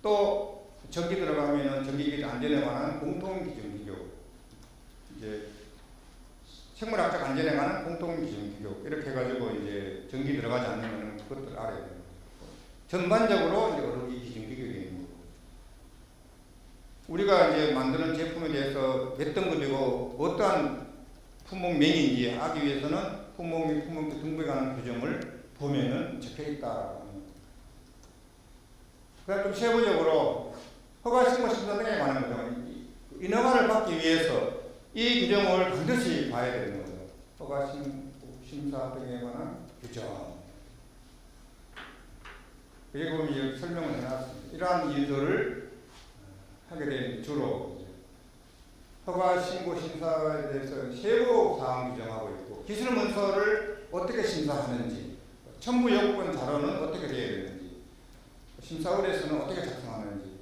또 전기 들어가면은 전기기기 안전에 관한 공통 기준 규격, 이제 생물학적 안전에 관한 공통 기준 규격 이렇게 해가지고 이제 전기 들어가지 않으면은 그것들 알아야 돼요. 전반적으로 이제 의료기 기준 규격이 있는 거고. 우리가 이제 만드는 제품에 대해서 몇 등급이고 어떠한 품목명인지 하기 위해서는 품목 및 품목 등급에 관한 규정을 보면은 적혀 있다. 그래서 좀 세부적으로 허가 신고 심사 등에 관한 거죠. 인허가를 받기 위해서 이 규정을 반드시 봐야 되는 거죠. 허가 심사 등에 관한 규정. 그리고 이제 설명을 해놨습니다. 이러한 일들을 하게 된 주로 허가 신고 심사에 대해서 세부 사항 규정하고 있고 기술 문서를 어떻게 심사하는지 첨부 요건 자료는 어떻게 되어야 되는지 심사원에서는 어떻게 작성하는지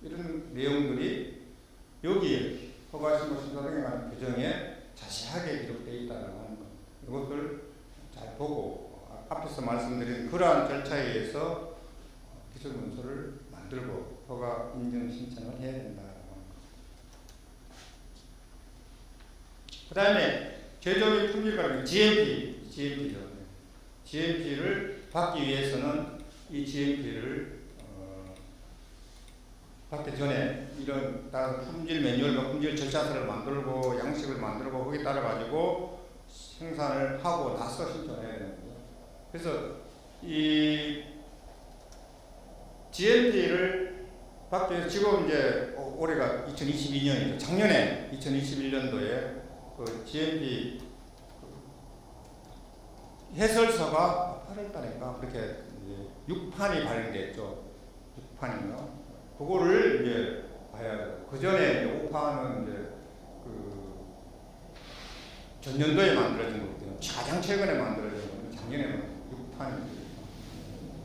이런 내용들이 여기에 허가신고 심사 등에 관한 규정에 자세하게 기록되어 있다는 것, 이것을 잘 보고 앞에서 말씀드린 그러한 절차에 의해서 기술 문서를 만들고 허가 인증 신청을 해야 된다는 것. 그 다음에 제조업의 품질관리 GMP죠. GMP를 받기 위해서는 이 GMP를 받기 전에 이런 다른 품질 매뉴얼과 품질 절차서를 만들고 양식을 만들고 거기에 따라 가지고 생산을 하고 나서 신청을 해야 되는 거죠. 그래서 이 GMP를 받기 위해서 지금 이제 올해가 2022년이죠. 작년에 2021년도에 그 GMP 해설서가 8월달인가 그렇게 6판이 발행됐죠. 6판인가. 그거를 이제 봐야 돼요. 그 전에 5판은 이제 그 전년도에 만들어진 거거든요. 가장 최근에 만들어진 거는 작년에 6판입니다.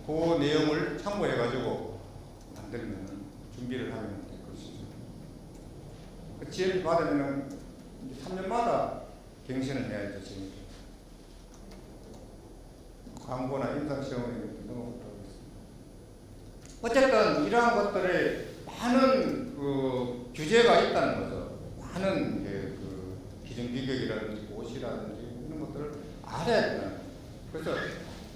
그 내용을 참고해가지고 만들면 준비를 하면 될 것이죠. 그 GMP 받으면은 3년마다 갱신을 해야죠. 지금 광고나 임상시험에 넘어가도록 하겠습니다. 어쨌든 이러한 것들에 많은 그 규제가 있다는 거죠. 많은 그 기준규격이라든지 고시라든지 이런 것들을 알아야 된다는 거죠. 그래서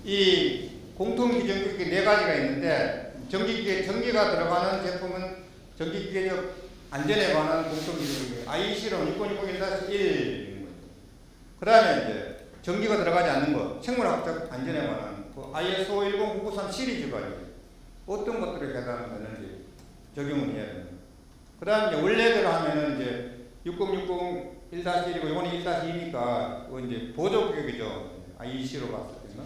이 공통기준규격이 4가지가 있는데 전기가 들어가는 제품은 전기기계적 안전에 관한 공통기준규격 IEC로 6060-1인 거죠. 그 다음에 이제 전기가 들어가지 않는 것, 생물학적 안전에 관한 그 ISO 10993 시리즈가 어떤 것들에 해당되는지 적용을 해야 됩니다. 그 다음에 이제 원래대로 하면은 이제 6060 1-1이고 이번에 1-2니까 이제 보조규격이죠. IEC로 봤을 때는.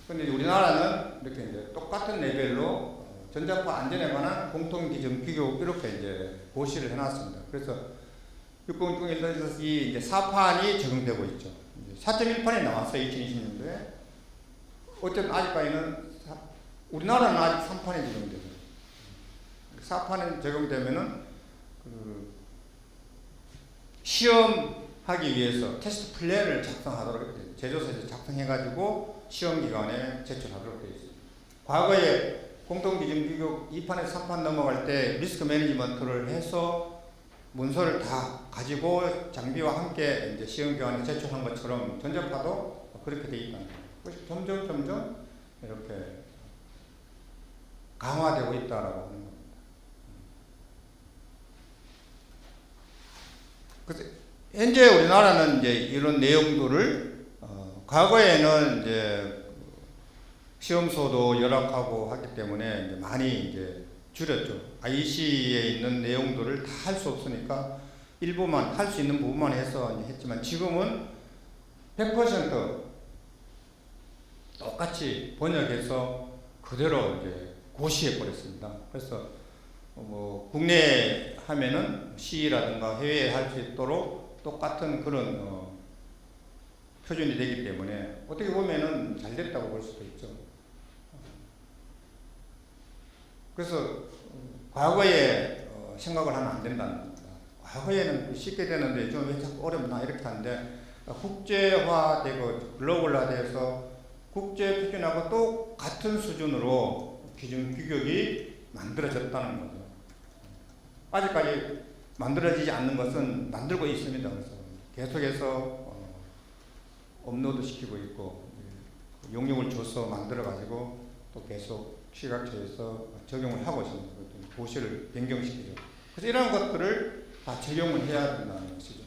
근데 우리나라는 이렇게 이제 똑같은 레벨로 전자파 안전에 관한 공통기준 규격 이렇게 이제 고시를 해놨습니다. 그래서 6060 1-2 이제 4판이 적용되고 있죠. 4.1판이 나왔어요. 2020년도에. 어쨌든 아직까지는 우리나라는 아직 3판이 적용돼요. 4판이 적용되면은 그 시험하기 위해서 테스트 플랜을 작성하도록 돼요. 제조사에서 작성해가지고 시험 기관에 제출하도록 되어 있습니다. 과거에 공통기준 규격 2판에서 3판 넘어갈 때 리스크 매니지먼트를 해서 문서를 다 가지고 장비와 함께 이제 시험 기관에 제출한 것처럼 전자파도 그렇게 돼 있다는 거예요. 점점 이렇게 강화되고 있다라고 하는 겁니다. 그래서 현재 우리나라는 이제 이런 내용들을 과거에는 이제 시험소도 열악하고 하기 때문에 이제 많이 이제 줄였죠. IEC에 있는 내용들을 다 할 수 없으니까 일부만 할 수 있는 부분만 해서 했지만 지금은 100% 똑같이 번역해서 그대로 이제 고시해 버렸습니다. 그래서 뭐 국내에 하면은 시라든가 해외에 할 수 있도록 똑같은 그런 표준이 되기 때문에 어떻게 보면은 잘 됐다고 볼 수도 있죠. 그래서 과거에 생각을 하면 안 된다는 겁니다. 과거에는 쉽게 되는데 좀 왜 자꾸 어렵나 이렇게 하는데 국제화되고 글로벌화돼서 국제 표준하고 똑같은 수준으로 기준 규격이 만들어졌다는 거죠. 아직까지 만들어지지 않는 것은 만들고 있습니다. 그래서 계속해서 업로드 시키고 있고 용역을 줘서 만들어 가지고 또 계속 시각처에서 적용을 하고 있습니다. 고시를 변경시키죠. 그래서 이런 것들을 다 적용을 해야 된다는 것이죠.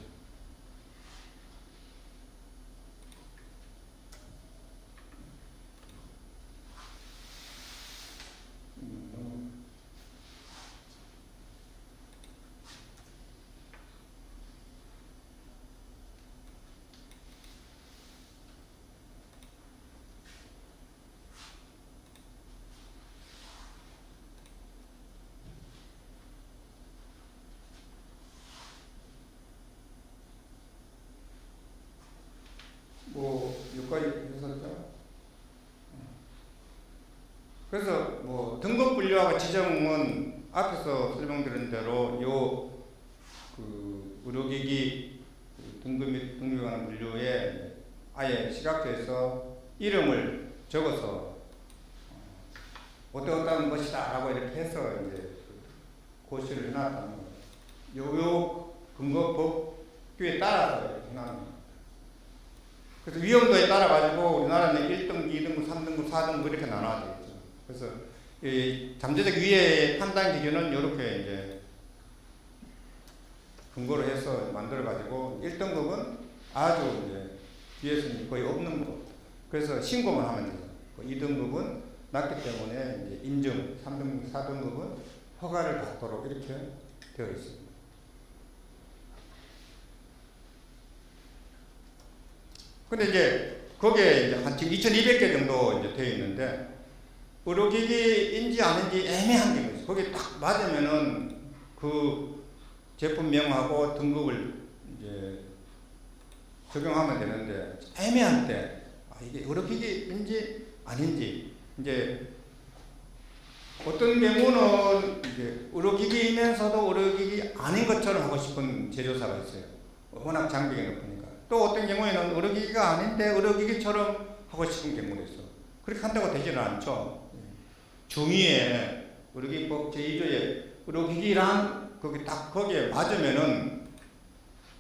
그래서 뭐 등급 분류하고 지정은 앞에서 설명드린 대로 그 의료기기 등급 및 등급에 관한 분류에 아예 시각처에서 이름을 적어서 어떠한 것이다라고 이렇게 해서 이제 고시를 해놨다는 거예요. 요 근거법규에 따라서 이렇게 해놨는 거예요. 그래서 위험도에 따라 가지고 우리나라는 1등급, 2등급, 3등급, 4등급 이렇게 나눠져 있죠. 그래서 이 잠재적 위해의 판단 기준은 이렇게 이제 근거로 해서 만들어 가지고 1등급은 아주 이제 뒤에서는 거의 없는 거. 그래서 신고만 하면 돼요. 2등급은 낮기 때문에 이제 인증, 3등급, 4등급은 허가를 받도록 이렇게 되어 있습니다. 근데 이제 거기에 이제 한 지금 2,200개 정도 이제 되어 있는데 의료기기인지 아닌지 애매한 게 있어요. 거기 딱 맞으면은 그 제품명하고 등급을 이제 적용하면 되는데 애매할 때 이게 의료기기인지 아닌지 이제 어떤 경우는 이제 의료기기이면서도 의료기기 아닌 것처럼 하고 싶은 제조사가 있어요. 워낙 장벽이 높으니까. 또 어떤 경우에는 의료기기가 아닌데 의료기기처럼 하고 싶은 경우도 있어. 그렇게 한다고 되지는 않죠. 중위에 의료기기법 제2조에 의료기기란 거기에 맞으면은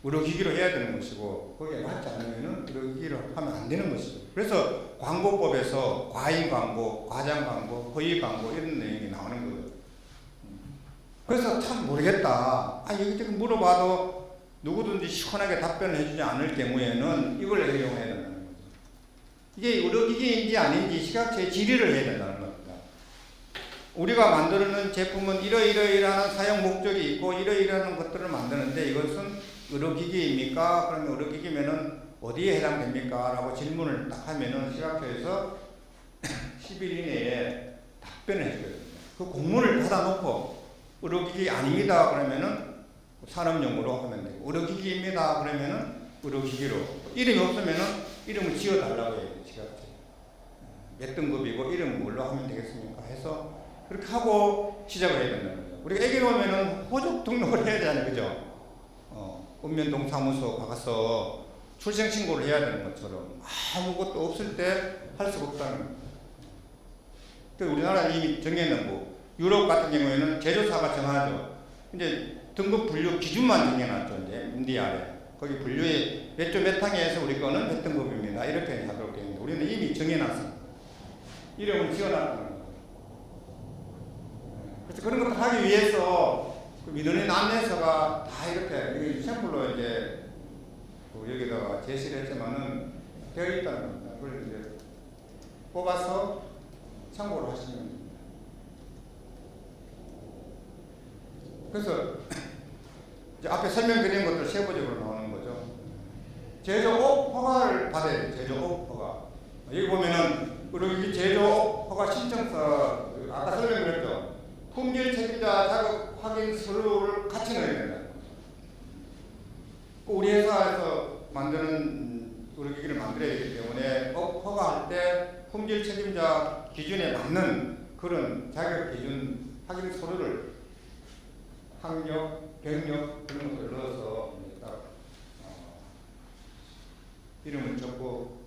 의료기기로 해야 되는 것이고 거기에 맞지 않으면은 의료기기로 하면 안 되는 것이죠. 그래서 광고법에서 과잉 광고, 과장 광고, 허위 광고 이런 내용이 나오는 거예요. 그래서 참 모르겠다. 여기저기 물어봐도 누구든지 시원하게 답변을 해주지 않을 경우에는 이걸 애용해야 된다는 거죠. 이게 의료기기인지 아닌지 시각처에 질의를 해야 된다는 겁니다. 우리가 만드는 제품은 이러이러이러한 사용 목적이 있고 이러이러한 것들을 만드는데 이것은 의료기기입니까? 그러면 의료기기면은 어디에 해당됩니까? 라고 질문을 딱 하면은 시각처에서 10일 이내에 답변을 해줘야 됩니다. 그 공문을 받아놓고 의료기기 아닙니다. 그러면은 산업용으로 하면 되고 의료기기입니다. 그러면은 의료기기로 이름이 없으면은 이름을 지어달라고 해요. 시각처에 몇 등급이고 이름 뭘로 하면 되겠습니까? 해서 그렇게 하고 시작을 해야 된다는 거죠. 우리가 애기 오면은 호적 등록을 해야 되잖아요. 그죠? 읍면동 사무소 가서 출생 신고를 해야 되는 것처럼 아무것도 없을 때 할 수가 없다는 거예요. 우리나라는 이미 정해놓고 유럽 같은 경우에는 제조사가 정하죠. 이제 등급 분류 기준만 정해놨죠. 이제 MDR에 거기 분류에 몇 조 몇 항에서 우리 거는 몇 등급입니다. 이렇게 하도록 되어 있는데 우리는 이미 정해놨습니다. 이름을 지어놨다는 거예요. 그래서 그런 것을 하기 위해서 그 민원인 안내서가 다 이렇게 샘플로 이제 여기다가 제시를 했지만은 되어 있다는 겁니다. 그걸 이제 뽑아서 참고를 하시면 됩니다. 그래서 이제 앞에 설명드린 것들 세부적으로 나오는 거죠. 제조업 허가를 받아야 돼요. 제조업 허가. 여기 보면은 우리 제조업 허가 신청서 아까 설명드렸죠. 품질 책임자 자격 확인 서류를 같이 넣어야 된다. 우리 회사에서 만드는 의료기기를 만들어야 되기 때문에 허가할 때 품질 책임자 기준에 맞는 그런 자격 기준 확인 서류를 학력, 경력 그런 것을 넣어서 딱 이름을 적고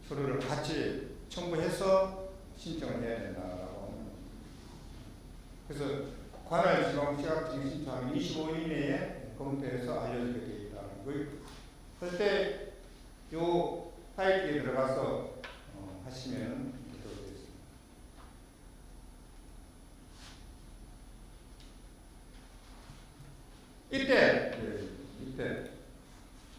서류를 같이 첨부해서 신청을 해야 된다라고 합니다. 그래서 관할 지방 시각증 신청하면 25일 이내에 검토해서 알려주게 되어 있다는 거예요. 그럴 때 요 사이트에 들어가서 하시면 되겠습니다. 이때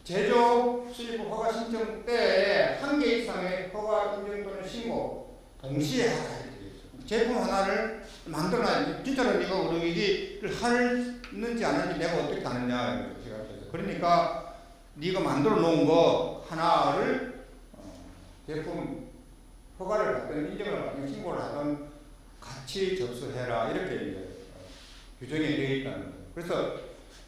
제조 수입 허가 신청 때에 한 개 이상의 허가 인증 또는 신고 동시에 하라 되겠죠. 제품 하나를 만들어놔야지. 진짜로 네가 의료기기를 하는지 안 하는지 내가 어떻게 아느냐. 그러니까 네가 만들어 놓은 거 하나를 제품 허가를 받든 인증을 받든 신고를 하든 같이 접수해라. 이렇게 이제 규정이 되어 있다는 거예요. 그래서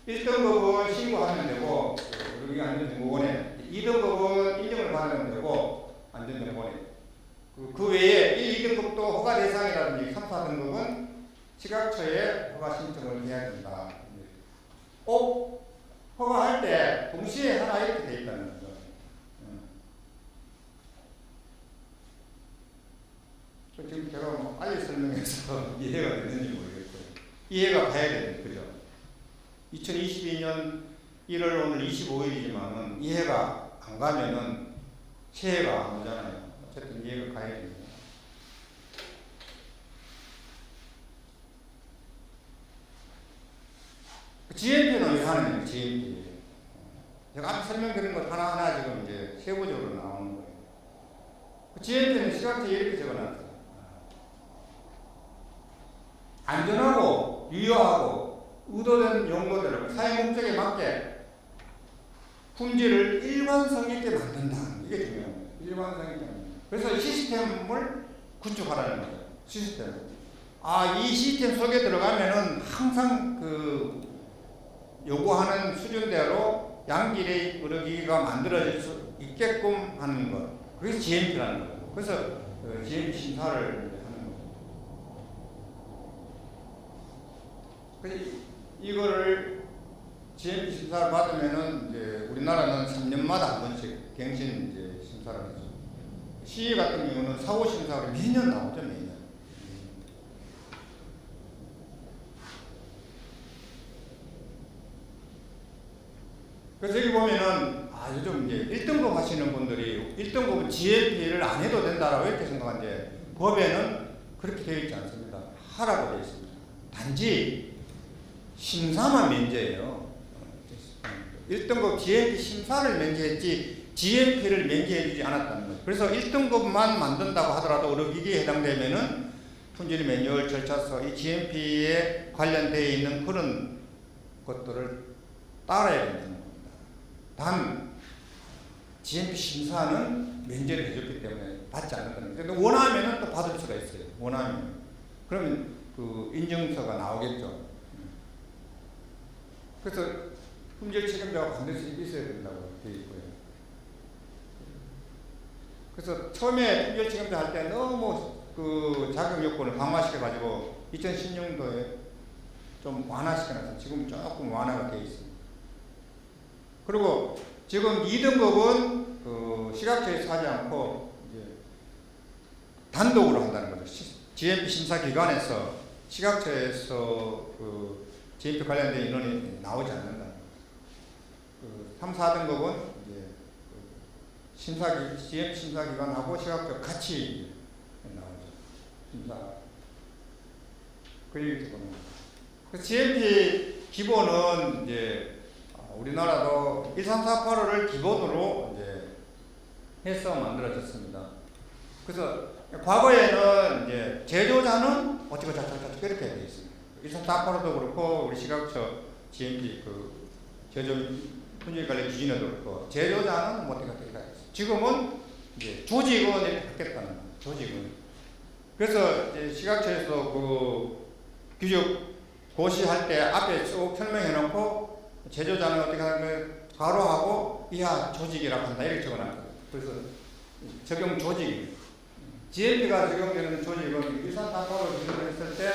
1등급은 신고하면 되고 의료기기 안전정보원에 2등급은 인증을 받으면 되고 안전정보원에 그 외에 1, 2등급 등급도 허가 대상이라든지 3, 4등급은 시각처에 허가 신청을 해야 된다. 허가할 때 동시에 하나 이렇게 돼 있다는 거죠. 지금 제가 뭐 빨리 설명해서 이해가 되는지 모르겠어요. 이해가 가야 되는 거죠. 2022년 1월 오늘 25일이지만은 이해가 안 가면은 새해가 안 오잖아요. 어쨌든 이해가 가야 됩니다. GMP는 왜 하는 거예요? GMP. 제가 앞에 설명드린 것 하나하나 지금 이제 세부적으로 나오는 거예요. GMP는 시각처에 이렇게 적어놨어요. 안전하고 유효하고 의도된 용도대로 사용 목적에 맞게 품질을 일관성 있게 만든다. 이게 중요합니다. 일관성 있게 만든다. 그래서 시스템을 구축하라는 거예요. 시스템. 이 시스템 속에 들어가면은 항상 그 요구하는 수준대로 양질의 의료기기가 만들어질 수 있게끔 하는 것. 그게 GMP라는 거예요. 그래서 GMP 심사를 하는 거죠. 그래서 이거를 GMP 심사를 받으면은 이제 우리나라는 3년마다 한 번씩 갱신 이제 심사를 하죠. CE 같은 경우는 사후 심사가 매년 나오죠, 매년. 그래서 여기 보면은 요즘 이제 1등급 하시는 분들이 1등급은 GMP를 안 해도 된다라고 이렇게 생각하는데 법에는 그렇게 되어 있지 않습니다. 하라고 되어 있습니다. 단지 심사만 면제해요. 1등급 GMP 심사를 면제했지 GMP를 면제해주지 않았다는 거예요. 그래서 1등급만 만든다고 하더라도 의료기기에 해당되면은 품질 매뉴얼 절차서 이 GMP에 관련되어 있는 그런 것들을 따라야 된다는 겁니다. 단 GMP 심사는 면제를 해줬기 때문에 받지 않는다는 거예요. 근데 원하면은 또 받을 수가 있어요. 원하면. 그러면 그 인증서가 나오겠죠. 그래서 품질 책임자가 반드시 있어야 된다고 되어 있고요. 그래서 처음에 품질 책임자 할 때 너무 그 자격 요건을 강화시켜가지고 2016년도에 좀 완화시켜놨어요. 지금 조금 완화가 되어 있습니다. 그리고 지금 2등급은 그 시각처에서 하지 않고 이제 단독으로 한다는 거죠. GMP 심사 기관에서 시각처에서 그 GMP 관련된 인원이 나오지 않는다는 거죠. 그 3, 4등급은 이제 GMP 심사 기관하고 시각처 같이 나오죠. 심사. 그렇게 보는 거죠. 그 GMP 기본은 이제 우리나라도 13485를 기본으로 이제 해서 만들어졌습니다. 그래서 과거에는 이제 제조자는 어찌고 저쩌고 이렇게 되어 있습니다. 13485도 그렇고 우리 시각처 GMP 그 제조 품질 관리 기준에도 그렇고 제조자는 뭐 어떻게 되어 있어요. 지금은 이제 조직은 이렇게 바뀌었다는 거예요. 조직은. 그래서 이제 시각처에서 그 규정 고시할 때 앞에 쭉 설명해 놓고 제조자는 어떻게 하면 가로하고 이하 조직이라고 한다 이렇게 적어놨거든요. 그래서 적용 조직 GMP가 적용되는 조직은 일산 단가로 기준을 했을 때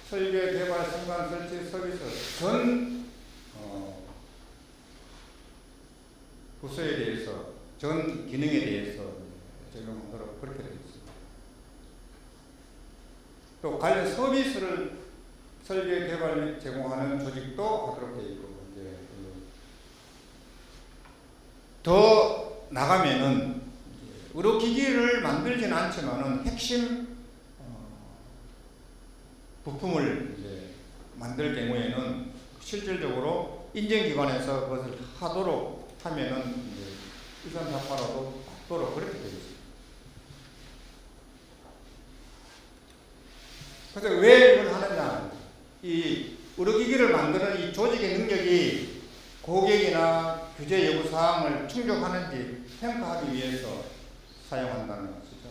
설계, 개발, 생산, 설치, 서비스 전 부서에 대해서 전 기능에 대해서 적용하도록 그렇게 되어 있습니다. 또 관련 서비스를 설계, 개발 및 제공하는 조직도 하도록 되어 있고, 이제 더 나가면은 의료기기를 만들지는 않지만은 핵심 부품을 이제 만들 경우에는 실질적으로 인증기관에서 그것을 하도록 하면은 이제 13485도 받도록 그렇게 되어 있습니다. 그래서 왜 이걸 하느냐? 이 의료기기를 만드는 이 조직의 능력이 고객이나 규제 요구 사항을 충족하는지 평가하기 위해서 사용한다는 것이죠.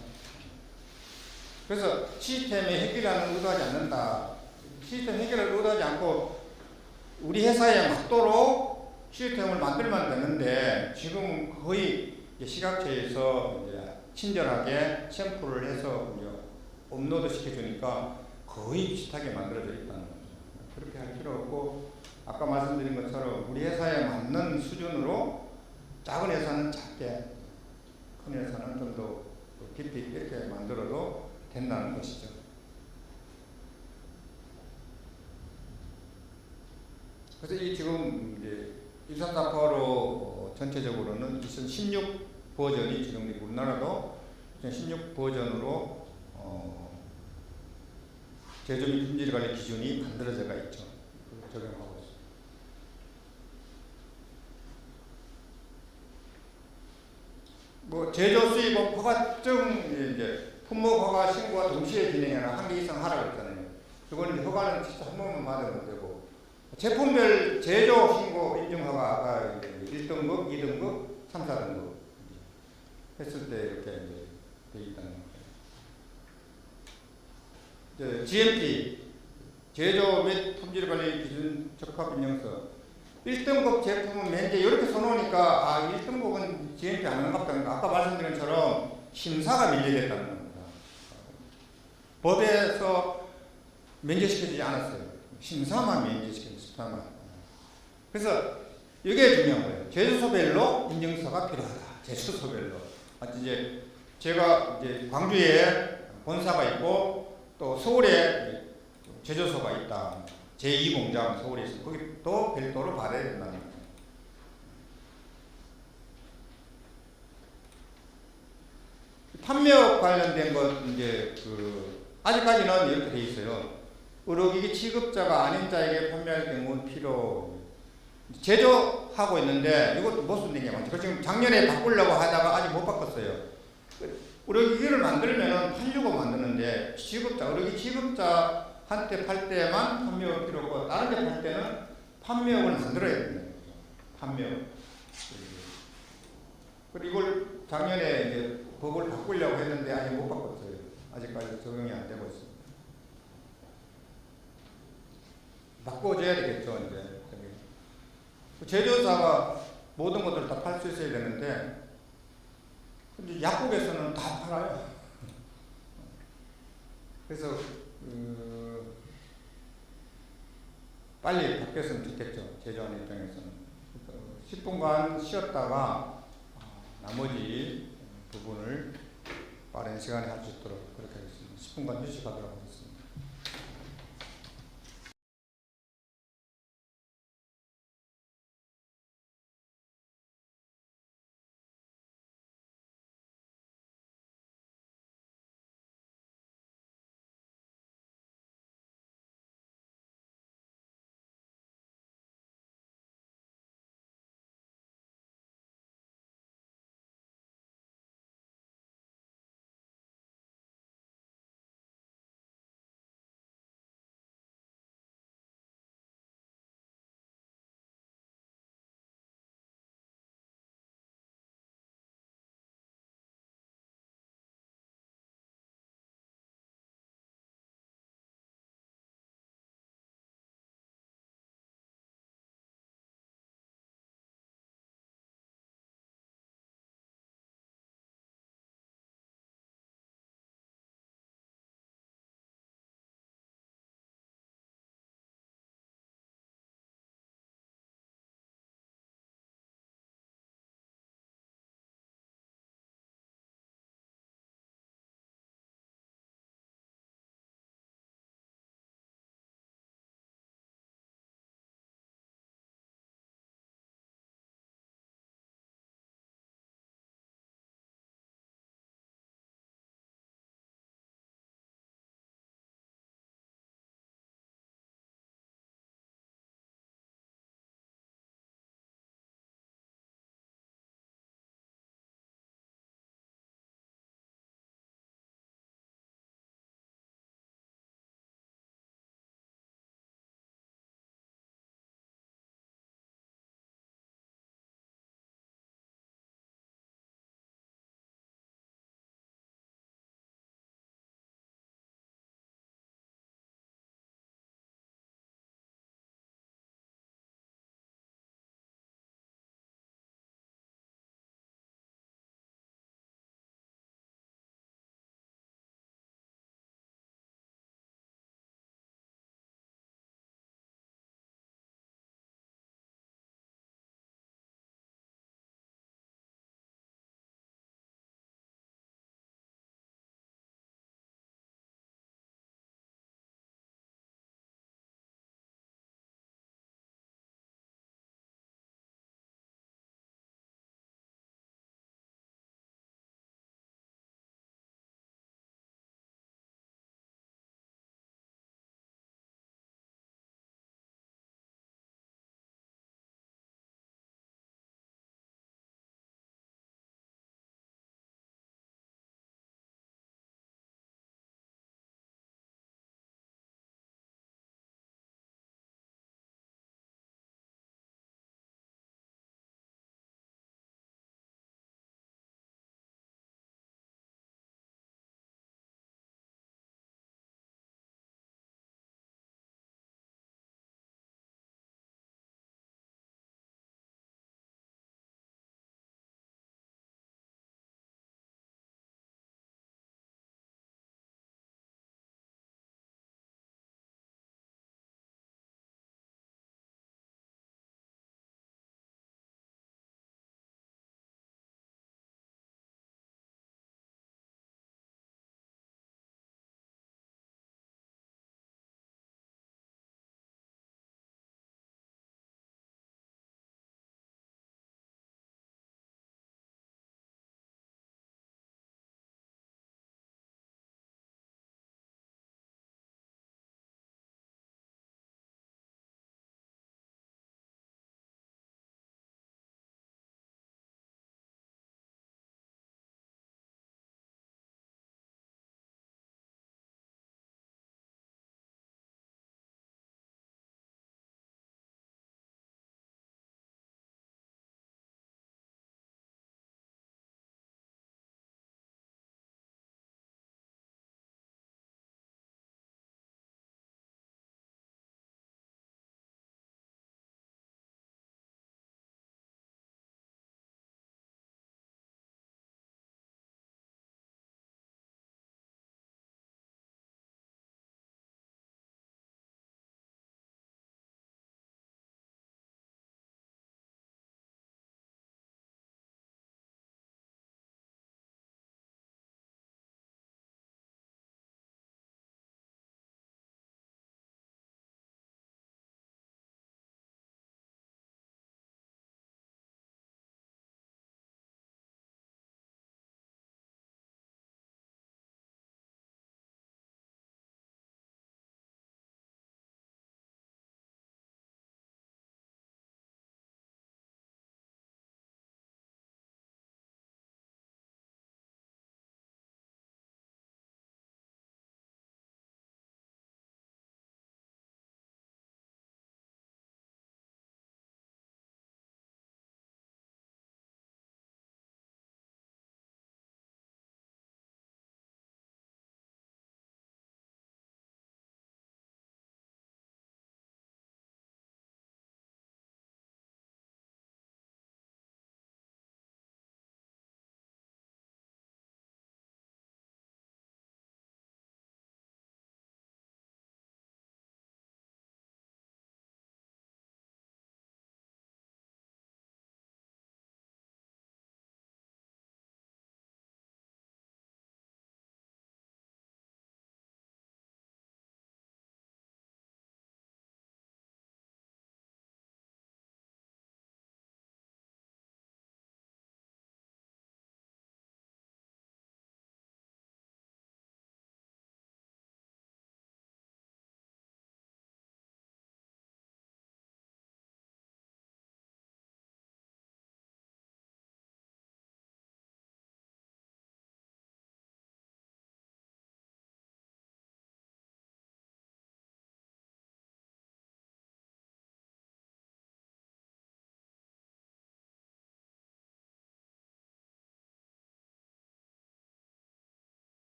그래서 시스템의 해결하는 의도하지 않는다. 시스템 해결을 의도하지 않고 우리 회사에 맞도록 시스템을 만들면 되는데 지금 거의 시각처에서 이제 친절하게 샘플을 해서 이제 업로드 시켜주니까 거의 비슷하게 만들어져 있다는 거죠. 그렇게 할 필요 없고 아까 말씀드린 것처럼 우리 회사에 맞는 수준으로 작은 회사는 작게, 큰 회사는 좀 더 깊이 있게 이렇게 만들어도 된다는 것이죠. 그래서 이 지금 이제 13485 전체적으로는 2016 버전이 지금 우리나라도 2016 버전으로 제조 및 품질 관리 기준이 만들어져가 있죠. 적용하고 있습니다. 뭐 제조 수입업 허가증 이제 품목 허가 신고와 동시에 진행하는 한 개 이상 하라고 했잖아요. 그거는 이제 허가는 진짜 한 번만 받으면 되고 제품별 제조 신고 인증 허가가 1등급, 2등급, 3, 4등급 했을 때 이렇게 이제 돼 있다는 거예요. GMP 제조 및 품질 관리 기준 적합 인증서 1등급 제품은 면제 이렇게 써놓으니까 1등급은 GMP 안 하는갑다. 아까 말씀드린 것처럼 심사가 밀리겠다는 겁니다. 법에서 면제시켜주지 않았어요. 심사만 면제시켜주지, 심사만. 그래서 이게 중요한 거예요. 제조소별로 인증서가 필요하다. 제조소별로. 이제 제가 이제 광주에 본사가 있고 또 서울에 제조소가 있다. 제2공장 서울에 있어. 거기 또 별도로 받아야 된다는 거예요. 판매업 관련된 것 이제 아직까지는 이렇게 돼 있어요. 의료기기 취급자가 아닌 자에게 판매할 경우는 필요. 제조하고 있는데 이것도 못 쓰는 게 많죠. 지금 작년에 바꾸려고 하다가 아직 못 바꿨어요. 의료기기를 만들면은 팔려고 만드는데 의료기기 취급자한테 팔 때만 판매업 필요 없고 다른 데 팔 때는 판매업을 만들어야 됩니다. 판매업. 그리고 이걸 작년에 이제 법을 바꾸려고 했는데 아직 못 바꿨어요. 아직까지 적용이 안 되고 있습니다. 바꿔줘야 되겠죠, 이제. 제조사가 모든 것들을 다 팔 수 있어야 되는데, 근데 약국에서는 다 팔아요. 그래서, 빨리 바뀌었으면 좋겠죠, 제조하는 입장에서는. 10분간 쉬었다가, 나머지 부분을 빠른 시간에 할 수 있도록 그렇게 하겠습니다. 10분간 휴식하도록 하겠습니다.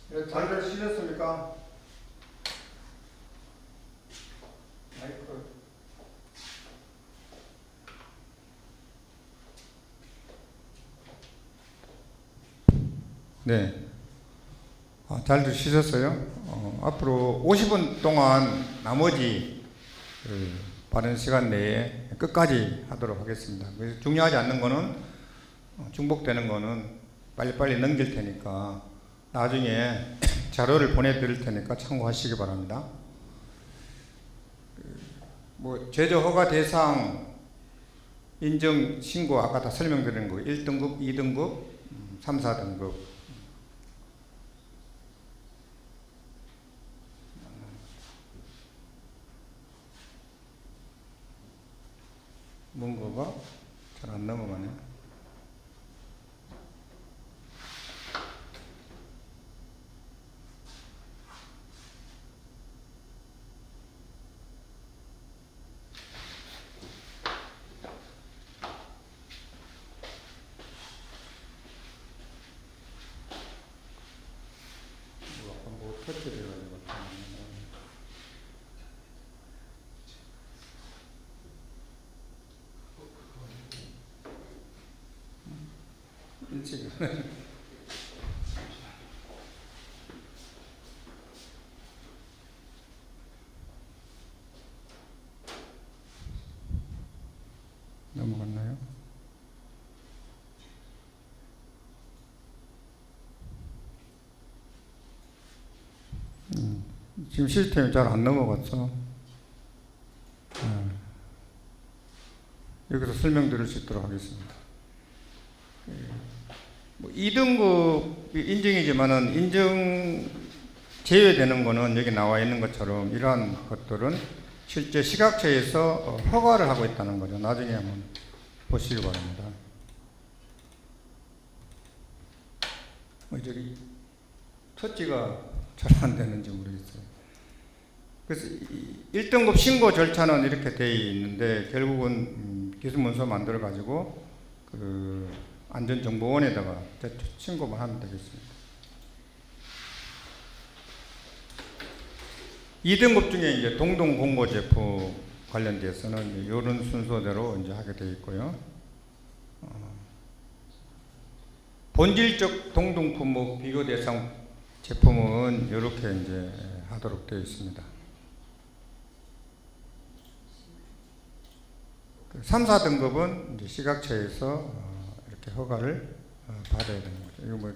잘 들으셨습니까? 마이크. 네. 잘 들으셨어요? 앞으로 50분 동안 나머지 빠른 시간 내에 끝까지 하도록 하겠습니다. 그래서 중요하지 않는 거는 중복되는 거는 빨리빨리 넘길 테니까 나중에 자료를 보내드릴 테니까 참고하시기 바랍니다. 뭐 제조 허가 대상 인정 신고 아까 다 설명드린 거 1등급, 2등급, 3, 4등급 뭔가가 잘 안 넘어가네. 뭐 터치돼가지고 일찍 넘어갔나요? 지금 시스템이 잘 안 넘어갔어. 여기서 설명드릴 수 있도록 하겠습니다. 뭐 2등급 인증이지만은 인증 제외되는 거는 여기 나와 있는 것처럼 이러한 것들은 실제 시각처에서 허가를 하고 있다는 거죠. 나중에 한번 보시기 바랍니다. 저기 터치가 잘 안 되는지 모르겠어요. 그래서 1등급 신고 절차는 이렇게 되어 있는데 결국은 기술문서 만들어 가지고 그 안전정보원에다가 신고만 하면 되겠습니다. 2등급 중에 이제 동동공고 제품 관련돼서는 이런 순서대로 이제 하게 되어 있고요. 본질적 동동 품목 비교 대상 제품은 이렇게 이제 하도록 되어 있습니다. 3, 4등급은 이제 시각처에서 이렇게 허가를 받아야 되는 거죠. 이거 뭐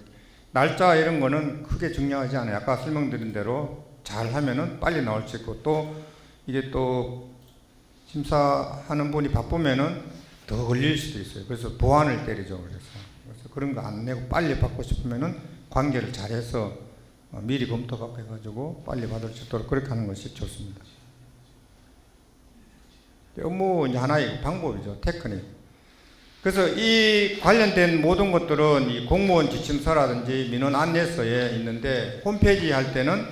날짜 이런 거는 크게 중요하지 않아요. 아까 설명드린 대로 잘 하면은 빨리 나올 수 있고 또 이게 또 심사하는 분이 바쁘면은 더 걸릴 수도 있어요. 그래서 보안을 때리죠. 그래서 그런 거 안 내고 빨리 받고 싶으면은 관계를 잘해서 미리 검토받고 해가지고 빨리 받을 수 있도록 그렇게 하는 것이 좋습니다. 업무 이제 하나의 방법이죠. 테크닉. 그래서 이 관련된 모든 것들은 이 공무원 지침서라든지 민원 안내서에 있는데 홈페이지 할 때는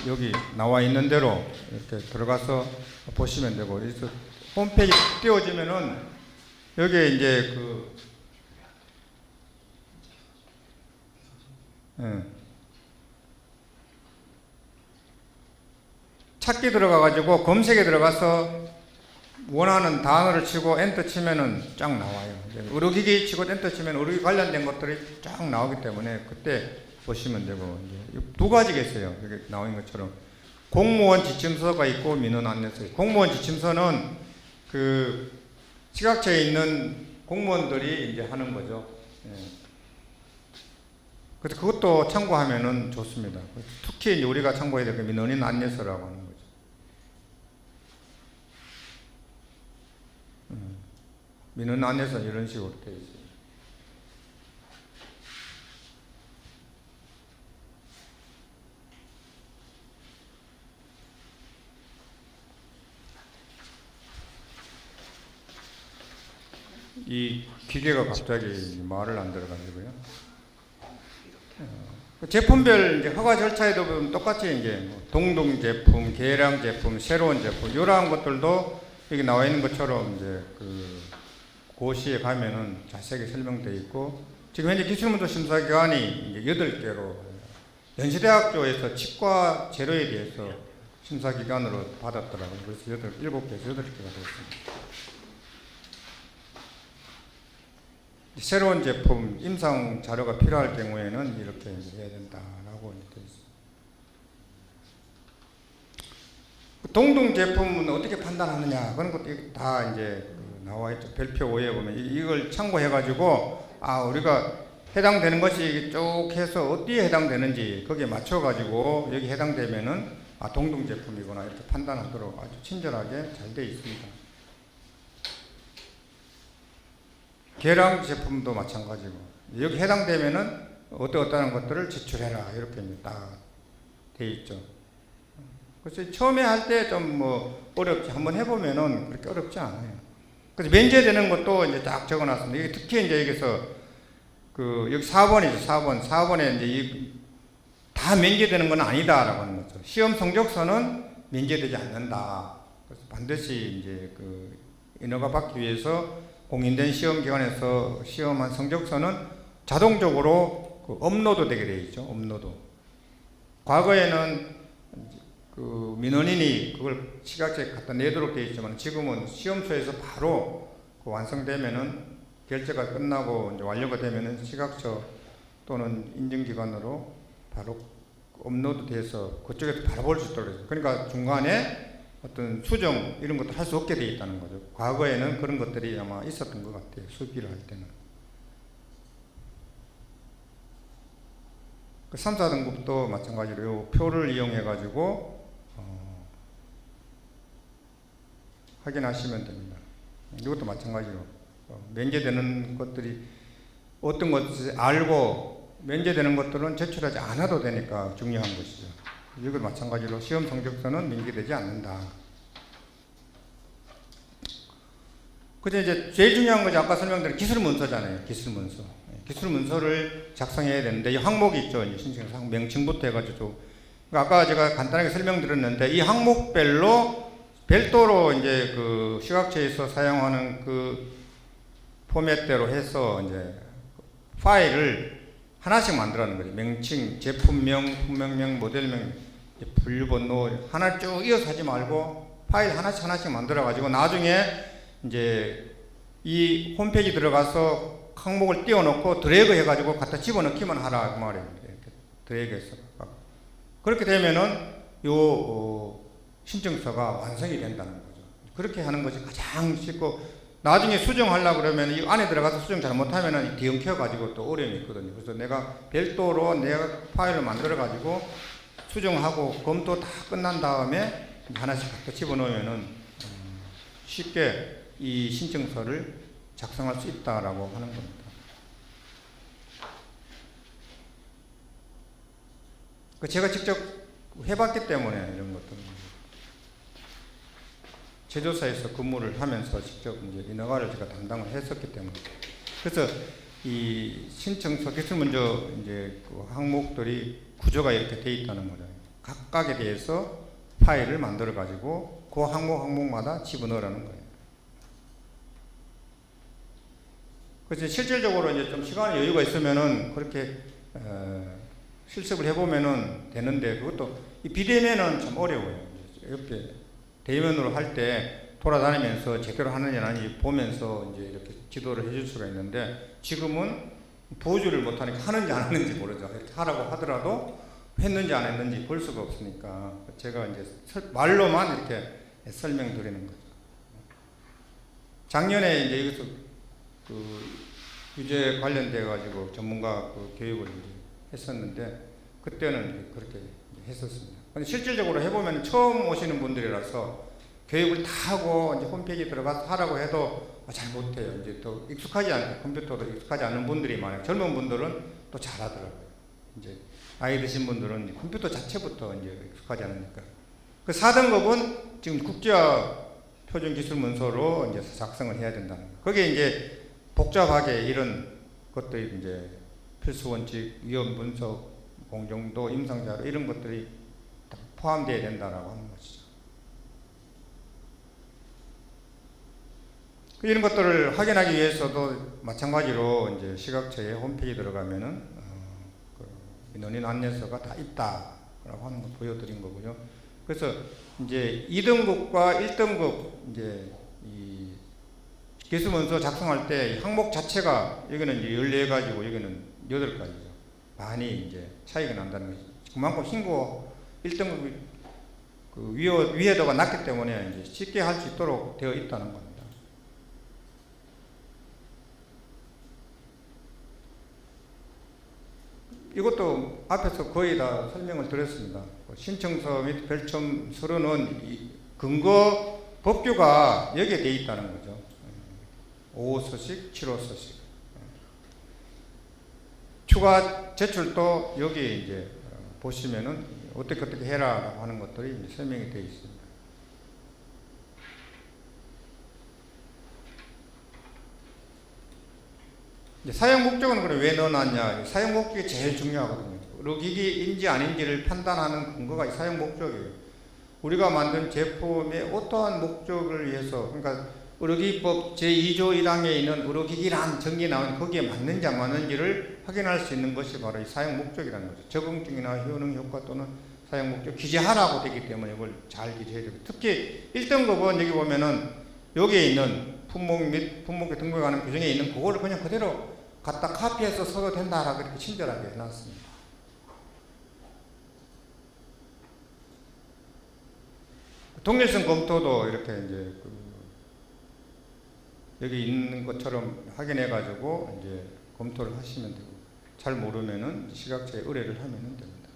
여기 나와 있는 대로 이렇게 들어가서 보시면 되고, 그래서 홈페이지 띄워지면은 여기에 이제 찾기 들어가가지고 검색에 들어가서 원하는 단어를 치고 엔터 치면은 쫙 나와요. 의료기기 치고 엔터 치면 의료기 관련된 것들이 쫙 나오기 때문에 그때 보시면 되고, 이제 두 가지가 있어요. 여기 나온 것처럼 공무원 지침서가 있고 민원 안내서. 공무원 지침서는 그 시각처에 있는 공무원들이 이제 하는 거죠. 그래서 그것도 참고하면은 좋습니다. 특히 이제 우리가 참고해야 될 게 민원인 안내서라고 하는 거죠. 민원 안내서는 이런 식으로 되어 있어요. 이 기계가 갑자기 말을 안 들어가지고요. 제품별 이제 허가 절차에도 보면 똑같이 이제 동동 제품, 계량 제품, 새로운 제품 이러한 것들도 여기 나와 있는 것처럼 이제 그 고시에 가면은 자세하게 설명되어 있고, 지금 현재 기술문서 심사기관이 이제 8개로 연세대학교에서 치과 재료에 대해서 심사 기관으로 받았더라고요. 그래서 7개에서 8개가 됐습니다. 새로운 제품, 임상 자료가 필요할 경우에는 이렇게 해야 된다라고 되어 있습니다. 동등 제품은 어떻게 판단하느냐 그런 것도 다 이제 나와 있죠. 별표 5에 보면 이걸 참고해가지고 우리가 해당되는 것이 쭉 해서 어디에 해당되는지 거기에 맞춰가지고 여기 해당되면은 동등 제품이구나 이렇게 판단하도록 아주 친절하게 잘 되어 있습니다. 계량 제품도 마찬가지고 여기 해당되면은 어떠한 것들을 제출해라 이렇게 딱 되어 있죠. 그래서 처음에 할 때 좀 뭐 어렵지 한번 해보면은 그렇게 어렵지 않아요. 그래서 면제되는 것도 이제 딱 적어놨습니다. 이게 특히 이제 여기서 여기 4번이죠. 4번에 이제 다 면제되는 건 아니다라고 하는 거죠. 시험 성적서는 면제되지 않는다. 그래서 반드시 이제 인허가 받기 위해서 공인된 시험 기관에서 시험한 성적서는 자동적으로 업로드 되게 되어 있죠. 업로드. 과거에는 민원인이 그걸 시각처에 갖다 내도록 되어 있지만 지금은 시험소에서 바로 완성되면은 결제가 끝나고 이제 완료가 되면은 시각처 또는 인증기관으로 바로 업로드돼서 그쪽에서 바로 볼 수 있도록. 그러니까 중간에 어떤 수정 이런 것도 할 수 없게 되어 있다는 거죠. 과거에는 그런 것들이 아마 있었던 것 같아요. 수기를 할 때는. 3, 4등급도 마찬가지로 요 표를 이용해 가지고 확인하시면 됩니다. 이것도 마찬가지로 면제되는 것들이 어떤 것을 알고 면제되는 것들은 제출하지 않아도 되니까 중요한 것이죠. 이것도 마찬가지로 시험 성적서는 면제되지 않는다. 근데 이제 제일 중요한 것이 아까 설명드린 기술 문서잖아요. 기술 문서. 기술 문서를 작성해야 되는데 이 항목이 있죠. 신청서 명칭부터 해가지고. 아까 제가 간단하게 설명드렸는데 이 별도로 이제 시각처에서 사용하는 포맷대로 해서 이제 파일을 하나씩 만들어는 거죠. 명칭, 제품명, 품명명, 모델명, 분류번호 하나 쭉 이어서 하지 말고 파일 하나씩 만들어가지고 나중에 이제 이 홈페이지 들어가서 항목을 띄워놓고 드래그 해가지고 갖다 집어넣기만 하라 그 말이에요. 드래그해서 그렇게 되면은 신청서가 완성이 된다는 거죠. 그렇게 하는 것이 가장 쉽고 나중에 수정하려고 그러면 이 안에 들어가서 수정 잘못하면은 뒤엉켜가지고 또 어려움이 있거든요. 그래서 내가 별도로 내가 파일을 만들어가지고 수정하고 검토 다 끝난 다음에 하나씩 갖다 집어넣으면은 쉽게 이 신청서를 작성할 수 있다라고 하는 겁니다. 제가 직접 해봤기 때문에 이런 것들은 제조사에서 근무를 하면서 직접 이제 인허가를 제가 담당을 했었기 때문에 그래서 이 신청서 기술 문서 이제 항목들이 구조가 이렇게 돼 있다는 거죠. 각각에 대해서 파일을 만들어 가지고 그 항목마다 집어넣으라는 거예요. 그래서 실질적으로 이제 좀 시간의 여유가 있으면은 그렇게 실습을 해보면은 되는데 그것도 이 비대면은 참 어려워요. 이렇게 대면으로 할 때 돌아다니면서 제대로 하느냐 안 하는지 보면서 이제 이렇게 지도를 해줄 수가 있는데 지금은 보여주를 못하니까 하는지 안 하는지 모르죠. 이렇게 하라고 하더라도 했는지 안 했는지 볼 수가 없으니까 제가 이제 말로만 이렇게 설명드리는 거죠. 작년에 이제 이것도 규제 관련돼 가지고 전문가 교육을 이제 했었는데 그때는 그렇게 했었습니다. 근데 실질적으로 해보면 처음 오시는 분들이라서 교육을 다 하고 이제 홈페이지 들어가서 하라고 해도 잘 못해요. 이제 또 익숙하지 않고 컴퓨터도 익숙하지 않은 분들이 많아요. 젊은 분들은 또 잘하더라고요. 이제 나이 드신 분들은 컴퓨터 자체부터 이제 익숙하지 않으니까. 그 4등급은 지금 국제화 표준 기술 문서로 이제 작성을 해야 된다는 거예요. 거기에 이제 복잡하게 이런 것들이 이제 필수 원칙, 위험 분석, 공정도, 임상자료 이런 것들이 포함되어야 된다라고 하는 것이죠. 이런 것들을 확인하기 위해서도 마찬가지로 이제 시각처의 홈페이지 들어가면은 논의 안내서가 다 있다라고 하는 걸 보여드린 거고요. 그래서 이제 2등급과 1등급 이제 이 개수문서 작성할 때 항목 자체가 여기는 이제 14가지고 여기는 8가지죠. 많이 이제 차이가 난다는 거죠. 그만큼 신고 1등급 그 위에도가 낮기 때문에 이제 쉽게 할 수 있도록 되어 있다는 겁니다. 이것도 앞에서 거의 다 설명을 드렸습니다. 신청서 및 별첨 서류는 근거 법규가 여기에 되어 있다는 거죠. 5호서식, 7호서식. 추가 제출도 여기에 이제 보시면은 어떻게 해라라고 하는 것들이 이제 설명이 되어 있습니다. 이제 사용 목적은 그래 왜 넣어놨냐? 사용 목적이 제일 중요하거든요. 의료기기인지 아닌지를 판단하는 근거가 이 사용 목적이에요. 우리가 만든 제품의 어떠한 목적을 위해서, 그러니까 의료기기법 제2조 1항에 있는 의료기기란 정의 나온 거기에 맞는지 안 맞는지를 확인할 수 있는 것이 바로 이 사용 목적이라는 거죠. 적응증이나 효능 효과 또는 사용 목적 기재하라고 되기 때문에 이걸 잘 기재해야 되고, 특히 1등급은 여기 보면은 여기에 있는 품목 및 품목에 등록하는 규정에 있는 그거를 그냥 그대로 갖다 카피해서 써도 된다라고 이렇게 친절하게 해놨습니다. 동일성 검토도 이렇게 이제 여기 있는 것처럼 확인해가지고 이제 검토를 하시면 되고, 잘 모르면은 시각처에 의뢰를 하면 됩니다.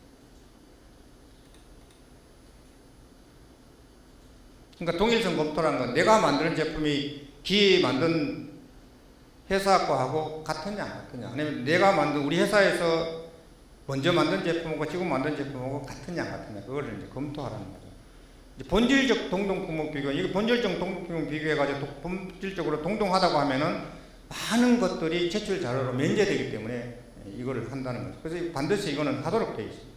그러니까 동일성 검토라는 건 내가 만드는 제품이 기계 만든 회사 거하고 같으냐 안 같으냐, 아니면 내가 만든 우리 회사에서 먼저 만든 제품하고 지금 만든 제품하고 같으냐 안 같으냐, 그걸 이제 검토하라는 거죠. 이제 본질적 동동품목 비교, 이게 본질적 동동품목 비교해가지고 본질적으로 동동하다고 하면은 많은 것들이 제출 자료로 면제되기 때문에 이거를 한다는 거죠. 그래서 반드시 이거는 하도록 되어 있습니다.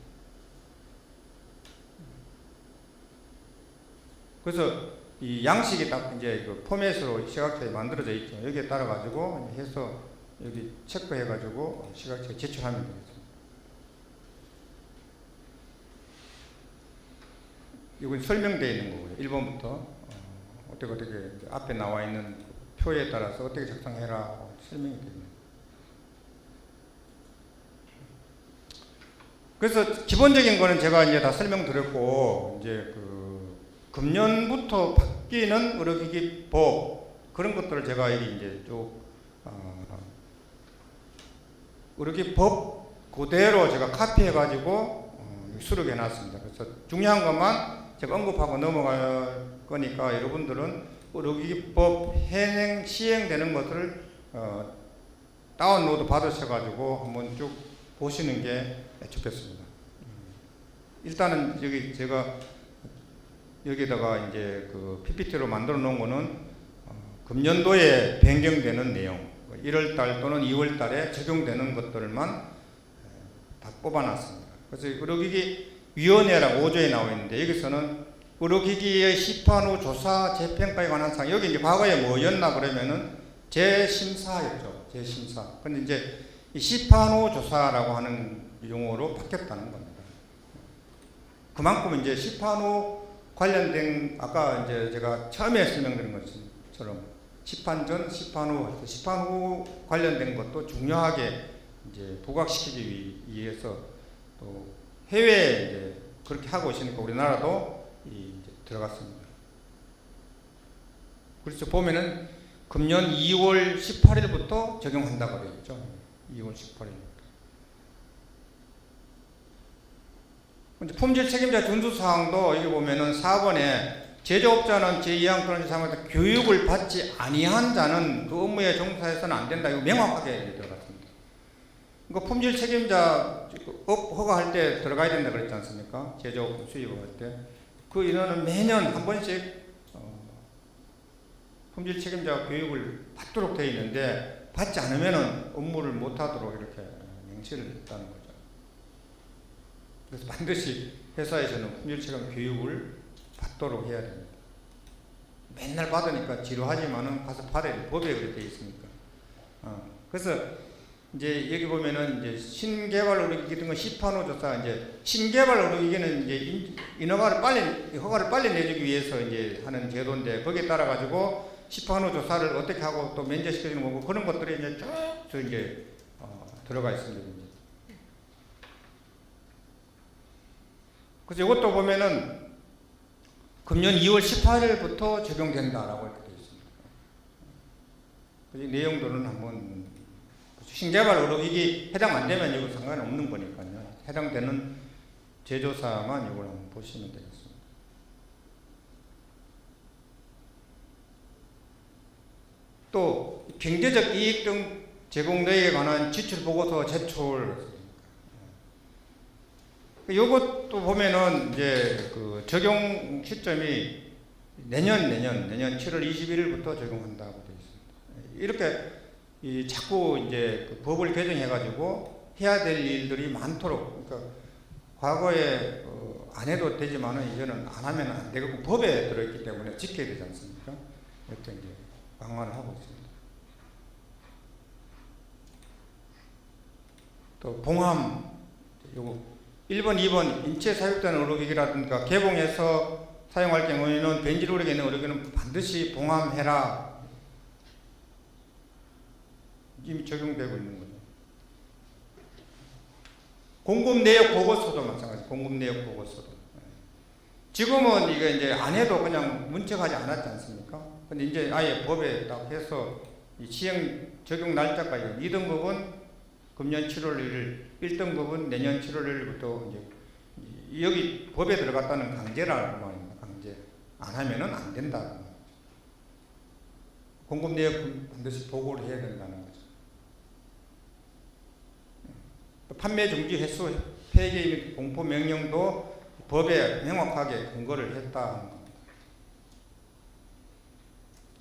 그래서 이 양식이 딱 이제 그 포맷으로 시각처에 만들어져 있죠. 여기에 따라 가지고 해서 여기 체크해 가지고 시각처에 제출하면 되겠습니다. 이건 설명되어 있는 거고요. 1번부터 어떻게 앞에 나와 있는 표에 따라서 어떻게 작성해라 설명이 됩니다. 그래서 기본적인 거는 제가 이제 다 설명드렸고, 이제 금년부터 바뀌는 의료기기법 그런 것들을 제가 여기 이제 쭉 의료기기법 그대로 제가 카피해 가지고 수록해 놨습니다. 그래서 중요한 것만 제가 언급하고 넘어갈 거니까 여러분들은 의료기기법 시행되는 것을 다운로드 받으셔가지고 한번 쭉 보시는 게 좋겠습니다. 일단은 여기 제가 여기다가 이제 그 PPT로 만들어 놓은 거는 금년도에 변경되는 내용, 1월달 또는 2월달에 적용되는 것들만 다 뽑아놨습니다. 그래서 의료기기 위원회라고 5조에 나와 있는데, 여기서는 의료기기의 시판 후 조사 재평가에 관한 사항, 여기 이제 과거에 뭐였나 그러면은 재심사였죠. 재심사. 근데 이제 이 시판 후 조사라고 하는 용어로 바뀌었다는 겁니다. 그만큼 이제 시판 후 관련된, 아까 이제 제가 처음에 설명드린 것처럼 시판 전, 시판 후, 시판 후 관련된 것도 중요하게 이제 부각시키기 위해서 또 해외에 이제 그렇게 하고 있으니까 우리나라도 이제 들어갔습니다. 그래서 보면은 금년 2월 18일부터 적용한다고 되어 있죠. 2월 18일부터. 품질 책임자 준수 사항도 여기 보면은 4번에 제조업자는 제2항 또는 제3항에서 교육을 받지 아니한 자는 그 업무에 종사해서는 안 된다. 이거 명확하게 들어갔습니다. 그러니까 품질 책임자 업 허가할 때 들어가야 된다 그랬지 않습니까? 제조업 수입을 할 때. 그 인원은 매년 한 번씩 품질 책임자 교육을 받도록 되어 있는데, 받지 않으면은 업무를 못 하도록 이렇게 명시를 했다는 거죠. 그래서 반드시 회사에서는 품질 책임 교육을 받도록 해야 됩니다. 맨날 받으니까 지루하지만은 가서 받아야 돼. 법에 그렇게 되어 있으니까. 그래서 이제 여기 보면은 이제 신개발 의료기기 등의 시판호 조사, 이제 신개발 의료기기는 이제 허가를 빨리 내주기 위해서 이제 하는 제도인데, 거기에 따라 가지고 시판호 조사를 어떻게 하고 또 면제시켜주는 거고, 그런 것들이 이제 쭉 이제 들어가 있습니다. 그래서 이것도 보면은 금년 2월 18일부터 적용된다라고 이렇게 되어 있습니다. 이 내용들은 한번 신개발 의료기기 해당 안 되면 이거 상관없는 거니까요. 해당되는 제조사만 이걸 한번 보시면 되겠습니다. 또 경제적 이익 등 제공 내역에 관한 지출 보고서 제출. 이것도 보면은 이제 그 적용 시점이 내년 7월 21일부터 적용한다고 되어 있습니다. 이렇게 자꾸 이제 그 법을 개정해가지고 해야 될 일들이 많도록, 그러니까 과거에 안 해도 되지만은 이제는 안 하면 안 되고 법에 들어있기 때문에 지켜야 되지 않습니까? 이렇게 이제 강화를 하고 있습니다. 또 봉함, 요거 1번, 2번 인체 사육되는 의료기기라든가 개봉해서 사용할 경우에는 변질 우려가 있는 의료기기는 반드시 봉함해라. 이미 적용되고 있는 거죠. 공급 내역 보고서도 마찬가지. 공급 내역 보고서도. 지금은 이게 이제 안 해도 그냥 문책하지 않았지 않습니까? 근데 이제 아예 법에 딱 해서 이 시행 적용 날짜까지 2등급은 금년 7월 1일, 1등급은 내년 7월 1일부터 이제 여기 법에 들어갔다는 강제라는 말입니다. 강제. 안 하면은 안 된다. 공급 내역 반드시 보고를 해야 된다는 거죠. 판매 중지 횟수 폐기 및 공포 명령도 법에 명확하게 근거를 했다 하는 겁니다.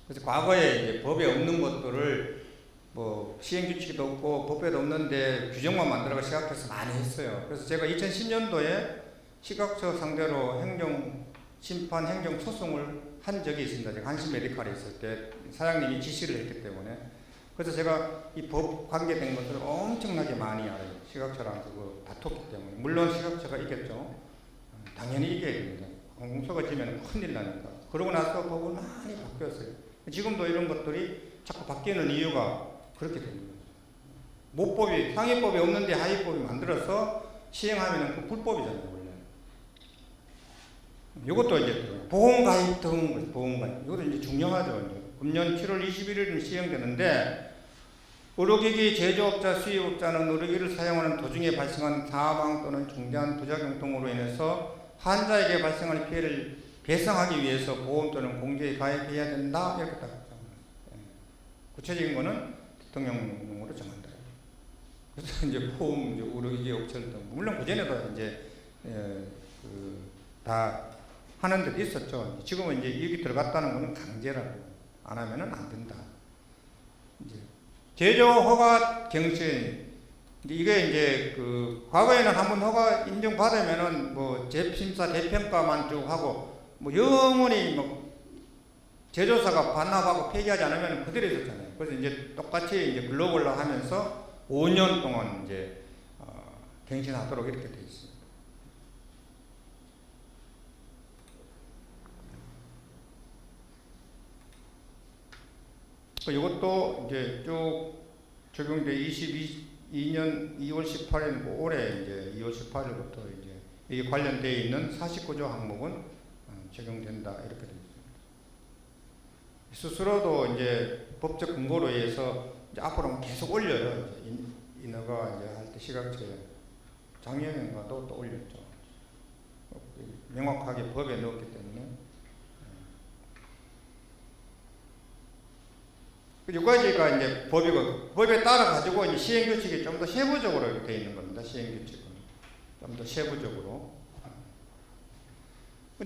그래서 과거에 이제 법에 없는 것들을 뭐 시행 규칙도 없고 법에도 없는데 규정만 만들어가 시각처에서 많이 했어요. 그래서 제가 2010년도에 시각처 상대로 행정 심판 행정 소송을 한 적이 있습니다. 제가 한신 메디칼에 있을 때 사장님이 지시를 했기 때문에. 그래서 제가 이 법 관계된 것을 엄청나게 많이 알아요. 시각처랑 그거 다퉜기 때문에. 물론 시각처가 이겼죠. 당연히 이겨야 됩니다. 공소가 지면 큰일 나니까. 그러고 나서 법은 많이 바뀌었어요. 지금도 이런 것들이 자꾸 바뀌는 이유가 그렇게 됩니다. 모법이, 상위법이 없는데 하위법이 만들어서 시행하면 그 불법이잖아요, 원래. 이것도 이제 보험가입 등, 보험가입. 이것도 이제 중요하죠. 금년 7월 21일은 시행되는데, 의료기기 제조업자, 수입업자는 의료기기를 사용하는 도중에 발생한 사망 또는 중대한 부작용 등으로 인해서 환자에게 발생할 피해를 배상하기 위해서 보험 또는 공제에 가입해야 된다. 이렇게 딱 구체적인 거는 대통령령으로 정한다. 그래서 이제 보험, 이제 의료기기 업체들 등 물론 그 전에도 이제 다 하는 데도 있었죠. 지금은 이제 여기 들어갔다는 거는 강제라고 안 하면은 안 된다. 이제 제조 허가 경신 이게 이제 그 과거에는 한번 허가 인정 받으면은 뭐 재심사 대평가만 쭉 하고 뭐 영원히 뭐 제조사가 반납하고 폐기하지 않으면 그대로 있었잖아요. 그래서 이제 똑같이 이제 글로벌로 하면서 5년 동안 이제 갱신하도록 이렇게 되어 있습니다. 이것도 이제 쭉 적용돼 22년 2월 18일 뭐 올해 이제 2월 18일부터 이제 이 관련되어 있는 49조 항목은 적용된다 이렇게 되어 있습니다. 스스로도 이제 법적 근거로 의해서 이제 앞으로 계속 올려요. 인허가 이제 할 때 시각처에 작년인가도 또 올렸죠. 명확하게 법에 넣었기 때문에. 요 가지가 이제 법이고 법에 따라 가지고 이제 시행 규칙이 좀 더 세부적으로 되어 있는 겁니다. 시행 규칙은 좀 더 세부적으로.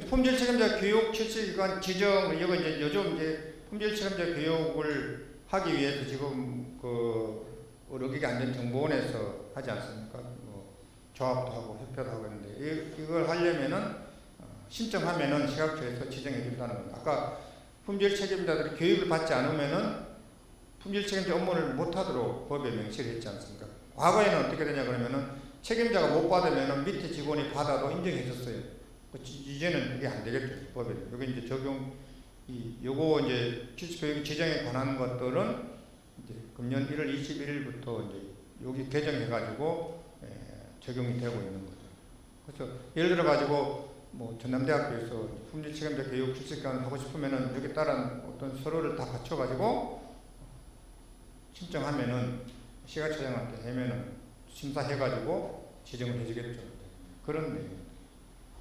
품질 책임자 교육 실시기간 지정 이거 이제 요즘 이제 품질 책임자 교육을 하기 위해서 지금 그 의료기기 안전정보원에서 하지 않습니까? 뭐 조합도 하고 협회도 하고 있는데 이걸 하려면은 신청하면은 시각처에서 지정해 준다는 겁니다. 아까 품질 책임자들이 교육을 받지 않으면은 품질 책임자 업무를 못하도록 법에 명시를 했지 않습니까? 과거에는 어떻게 되냐 그러면은 책임자가 못 받으면은 밑에 직원이 받아도 인정해줬어요. 이제는 이게 안 되겠죠, 법에. 여기 이제 적용 요거 이제 필수교육 지정에 관한 것들은 이제 금년 1월 21일부터 이제 여기 개정해가지고 적용이 되고 있는 거죠. 그래서 예를 들어 가지고 뭐 전남대학교에서 품질 책임자 교육 실습기관을 하고 싶으면은 여기 따른 어떤 서류를 다 갖춰가지고 신청하면은 시각처장한테 하면은 심사해가지고 지정을 해주겠죠. 그런 내용.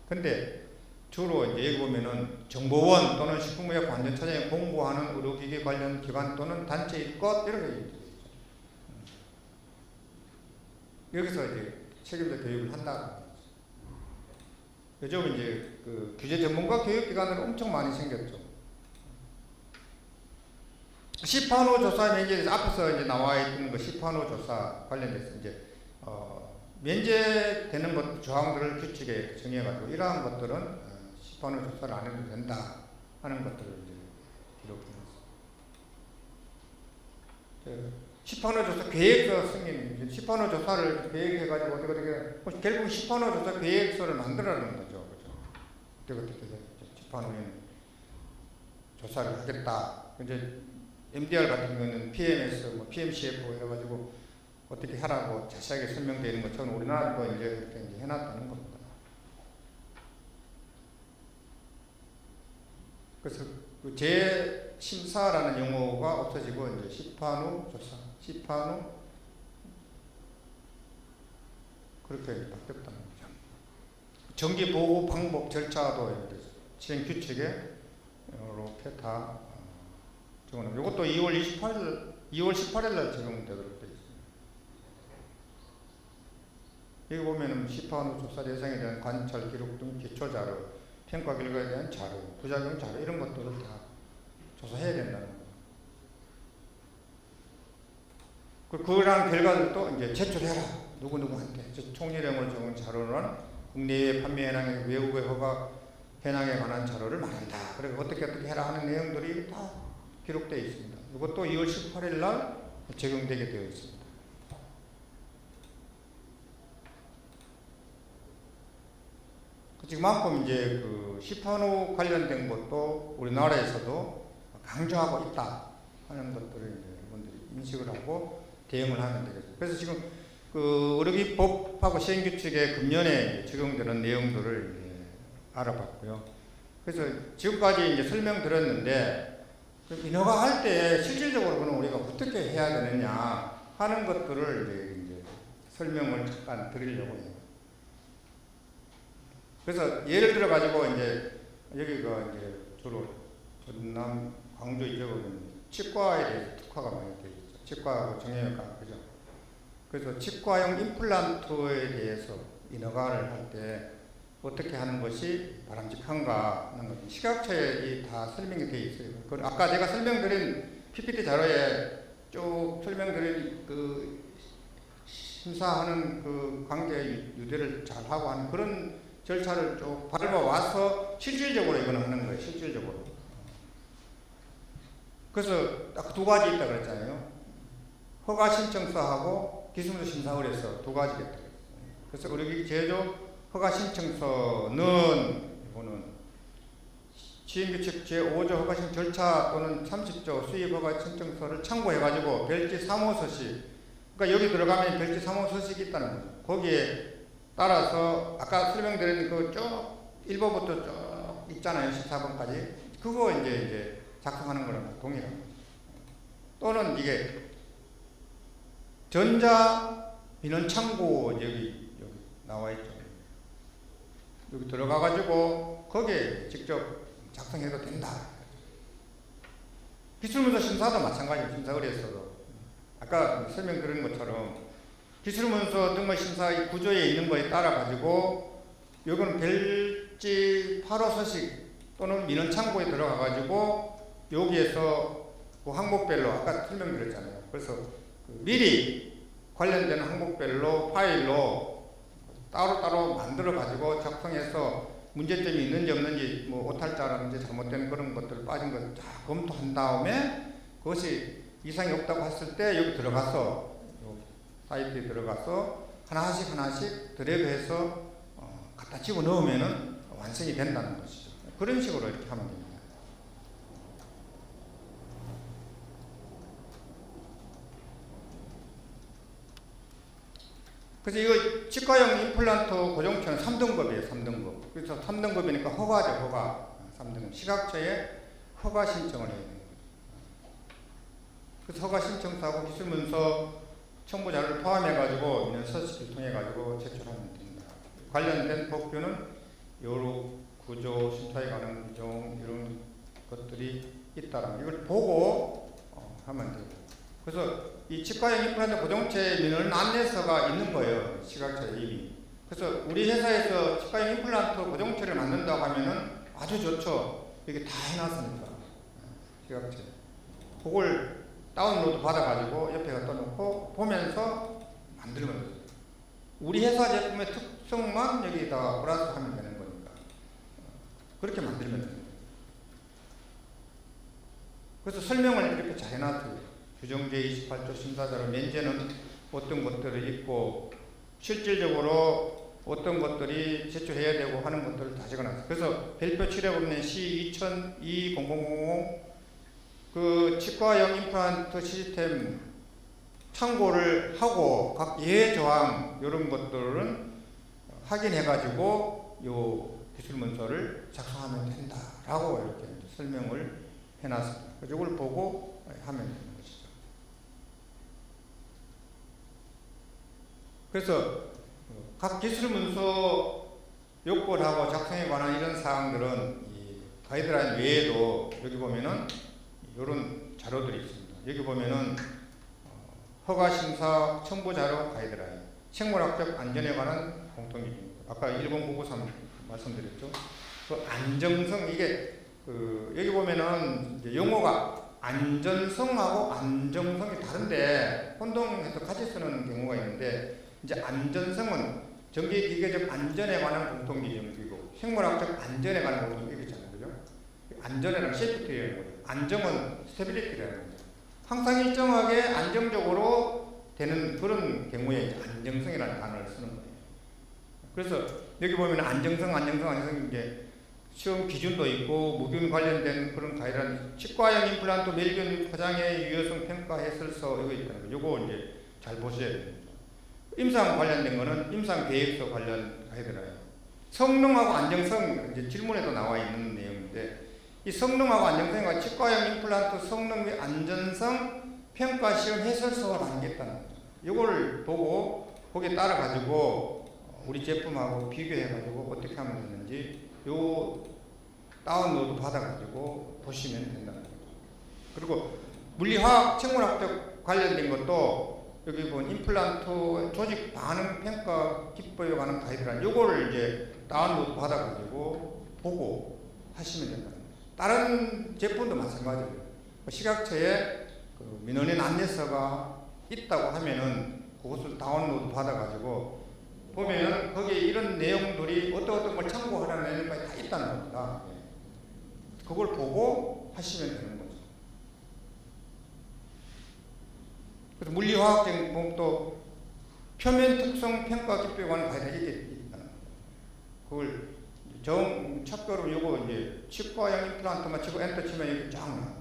근데 주로 이제 여기 보면은 정보원 또는 식품의약관전처장이 공부하는 의료기기 관련 기관 또는 단체일 것 이렇게 얘기해요. 여기서 이제 책임자 교육을 한다. 요즘 이제 그 규제 전문가 교육기관들은 엄청 많이 생겼죠. 시판호 조사 면제 앞에서 이제 나와 있는 거 시판호 조사 관련돼서 이제 면제되는 것 조항들을 규칙에 정해가지고 이러한 것들은 시판호 조사를 안 해도 된다 하는 것들을 이제 기록해놨습니다. 시판호 조사 계획서 승인, 시판호 조사를 계획해가지고 어떻게 결국 시판호 조사 계획서를 만들어라는 거죠, 그죠? 어떻게 시판호는 조사를 하겠다. 이제 MDR 같은 경우는 PMS, 뭐 PMCF 해가지고 어떻게 하라고 자세하게 설명되어 있는 것처럼 우리나라도 이제 그렇게 이제 해놨다는 겁니다. 그래서 그 재심사라는 용어가 없어지고 이제 시판 후 조사, 시판 후 그렇게 바뀌었다는 거죠. 정기 보고 방법 절차도 시행 규칙에 이렇게 다 이것도 2월 18일 날 적용되도록 되어 있습니다. 여기 보면은 시판 후 조사 대상에 대한 관찰 기록 등 기초 자료, 평가 결과에 대한 자료, 부작용 자료 이런 것들을 다 조사해야 된다는 거예요. 그러한 결과들도 이제 제출해라. 누구누구한테 총리령을 적은 자료는 국내외 판매 현황의 외국의 허가 현황에 관한 자료를 말한다. 그리고 어떻게 해라 하는 내용들이 다 기록되어 있습니다. 이것도 2월 18일 날 적용되게 되어 있습니다. 지금만큼 이제 그 시판호 관련된 것도 우리나라에서도 강조하고 있다 하는 것들을 이제 여러분들이 인식을 하고 대응을 하면 되겠습니다. 그래서 지금 그 의료기법하고 시행규칙에 금년에 적용되는 내용들을 이제 알아봤고요. 그래서 지금까지 이제 설명드렸는데 인허가 할 때 실질적으로 그럼 우리가 어떻게 해야 되느냐 하는 것들을 이제 설명을 잠깐 드리려고 해요. 그래서 예를 들어 가지고 이제 여기가 이제 주로 전남 광주 이쪽은 치과에 대해서 특화가 많이 되어 있죠. 치과하고 정형외과 그죠. 그래서 치과용 임플란트에 대해서 인허가를 할 때 어떻게 하는 것이 바람직한가 하는 것 시각처에 다 설명이 되어 있어요. 아까 제가 설명드린 PPT 자료에 쭉 설명드린 그 심사하는 그 관계 유대를 잘 하고 하는 그런 절차를 쭉 밟아와서 실질적으로 이거는 하는 거예요. 실질적으로. 그래서 딱 두 가지 있다 그랬잖아요. 허가 신청서하고 기술문서 심사 의뢰서 두 가지겠다. 그래서 우리 제조 허가 신청서는 이거는 시행규칙 제5조 허가 신청 절차 또는 30조 수입 허가 신청서를 참고해가지고 별지 3호 서식, 그러니까 여기 들어가면 별지 3호 서식이 있다는 거죠. 거기에 따라서 아까 설명드린 그 쭉 1번부터 쭉 있잖아요. 14번까지. 그거 이제 작성하는 거랑 동일합니다. 또는 이게 전자 민원 창고 여기 나와 있죠. 여기 들어가가지고 거기에 직접 작성해도 된다. 기술문서 심사도 마찬가지예요. 심사 의뢰서도 아까 설명드린 것처럼 기술문서 등의 심사 구조에 있는 거에 따라 가지고 요거는 별지 8호 서식 또는 민원 창고에 들어가 가지고 여기에서 그 항목별로 아까 설명드렸잖아요. 그래서 미리 관련된 항목별로 파일로 따로따로 만들어 가지고 작성해서 문제점이 있는지 없는지 뭐 오탈자라든지 잘못된 그런 것들 빠진 것을 다 검토한 다음에 그것이 이상이 없다고 했을 때 여기 들어가서 요 사이트에 들어가서 하나씩 드래그해서 갖다 집어넣으면은 완성이 된다는 것이죠. 그런 식으로 이렇게 하면 됩니다. 그래서 이거 치과용 임플란트 고정체는 3등급이에요. 3등급. 그래서 3등급이니까 허가죠. 허가. 3등급. 시각처에 허가 신청을 해야 됩니다. 그래서 허가 신청서하고 기술문서 첨부 자료를 포함해가지고 민원 서식을 통해가지고 제출하면 됩니다. 관련된 법규는 여러 구조, 심사에 관한 규정 이런 것들이 있다라는 이걸 보고 하면 되고. 그래서 이 치과용 임플란트 고정체 민원 안내서가 있는 거예요. 시각처에 이미. 그래서 우리 회사에서 치과용 임플란트 고정체를 만든다고 하면은 아주 좋죠. 이게 다 해놨으니까. 시각처. 그걸 다운로드 받아가지고 옆에 갖다 놓고 보면서 만들면 돼요. 우리 회사 제품의 특성만 여기다가 플러스하면 되는 거니까. 그렇게 만들면 돼요. 그래서 설명을 이렇게 잘 해놨어요. 규정 제28조 심사자료 면제는 어떤 것들을 있고 실질적으로 어떤 것들이 제출해야 되고 하는 것들을 다 적어놨어요. 그래서 별표 칠해 보면 C2000-0000 그 치과용 임플란트 시스템 참고를 하고 각 예외 조항 이런 것들은 확인해가지고 요 기술 문서를 작성하면 된다라고 이렇게 설명을 해놨습니다. 그래서 이걸 보고 하면 됩니다. 그래서 각 기술 문서 요건하고 작성에 관한 이런 사항들은 이 가이드라인 외에도 여기 보면은 이런 자료들이 있습니다. 여기 보면은 허가심사 첨부 자료 가이드라인, 생물학적 안전에 관한 공통기준입니다. 아까 10993 말씀드렸죠. 그 안정성 이게 여기 보면은 이제 용어가 안전성하고 안정성이 다른데 혼동해서 같이 쓰는 경우가 있는데. 이제 안전성은 전기기계적 안전에 관한 공통기준이고 생물학적 안전에 관한 공통기준이잖아요. 그죠? 안전에는 세이프티라는 거죠. 안정은 스테빌리티라는 거죠. 항상 일정하게 안정적으로 되는 그런 경우에 이제 안정성이라는 단어를 쓰는 거예요. 그래서 여기 보면 안정성 이제 시험 기준도 있고 무균 관련된 그런 가이드라인, 치과용 임플란트 멸균 포장의 유효성 평가 해설서 이거 있다는 거. 요거 이제 잘 보셔야 됩니다. 임상 관련된 거는 임상 계획서 관련 가이드라인. 성능하고 안정성 이제 질문에도 나와 있는 내용인데 이 성능하고 안정성과 치과용 임플란트 성능 및 안전성 평가 시험 해설서가 남겼다는 거죠. 이걸 보고 거기에 따라 가지고 우리 제품하고 비교해 가지고 어떻게 하면 되는지 요 다운로드 받아 가지고 보시면 된다는 거죠. 그리고 물리화학 생물학적 관련된 것도 여기 보면 임플란트 조직 반응 평가 기법에 관한 가이드라인 요거를 이제 다운로드 받아가지고 보고 하시면 된다는 거죠. 다른 제품도 마찬가지예요. 시각처에 그 민원인 안내서가 있다고 하면은 그것을 다운로드 받아가지고 보면은 거기에 이런 내용들이 어떤 걸 참고하라는 내용까지 다 있다는 겁니다. 그걸 보고 하시면 되는 거죠. 그래서 물리화학적인 공도 표면 특성 평가 기법에 관한 가이드가 있다는 그걸 첩교로 요거 이제 치과용 임플란트만 치고 엔터 치면 이렇게 쫙 나옵니다.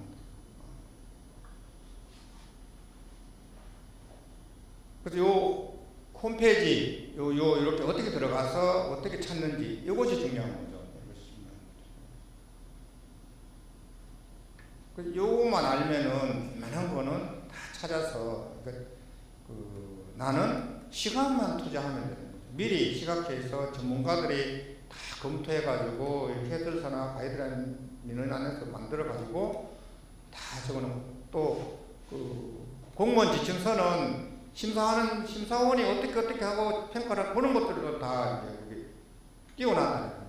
그래서 요 홈페이지 이렇게 어떻게 들어가서 어떻게 찾는지 이것이 중요한 거죠. 그래서 요것만 알면은 웬만한 거는 다 찾아서 나는 시간만 투자하면 되는 거죠. 미리 시각처에서 전문가들이 다 검토해가지고 이렇게 해설서나 가이드라인 민원 안에서 만들어가지고 다 적어놓은 또 공무원 지침서는 심사하는 심사원이 어떻게 하고 평가를 보는 것들도 다 여기 띄워놨다는 거예요.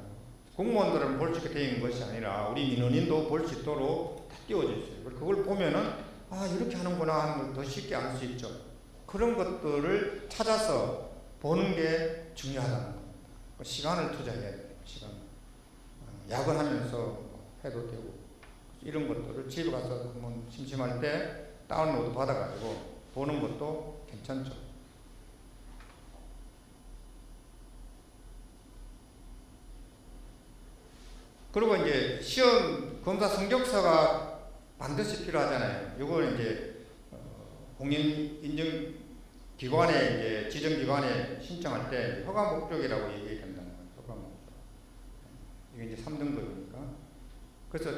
공무원들은 볼 수 있게 되어 있는 것이 아니라 우리 민원인도 볼 수 있도록 다 띄워져 있어요. 그걸 보면은 이렇게 하는구나 하는 걸 더 쉽게 알 수 있죠. 그런 것들을 찾아서 보는 게 중요하다는 거예요. 시간을 투자해야 돼요. 시간. 야근하면서 해도 되고 이런 것들을 집에 가서 한번 심심할 때 다운로드 받아가지고 보는 것도 괜찮죠. 그리고 이제 시험 검사 성적서가 반드시 필요하잖아요. 이걸 이제 공인 인증 기관에 이제 지정 기관에 신청할 때 허가 목적이라고 얘기된다는 거예요. 허가 목적. 이게 이제 3등급이니까. 그래서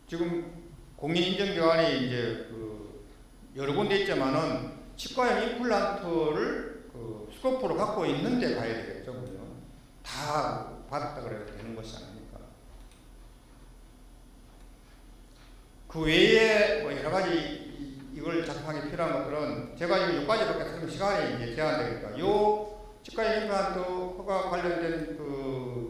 지금 공인 인증 기관이 이제 여러 군데 있지만은 치과형 임플란트를 스코프로 갖고 있는데 가야 되겠죠. 그죠? 다 받았다 그래도 되는 것이 아니니까. 그 외에 뭐 여러 가지 이걸 작성하기 필요한 것들은 제가 여기까지밖에 설명 시간이 이제 제한되니까 요 치과 임플란트 허가 관련된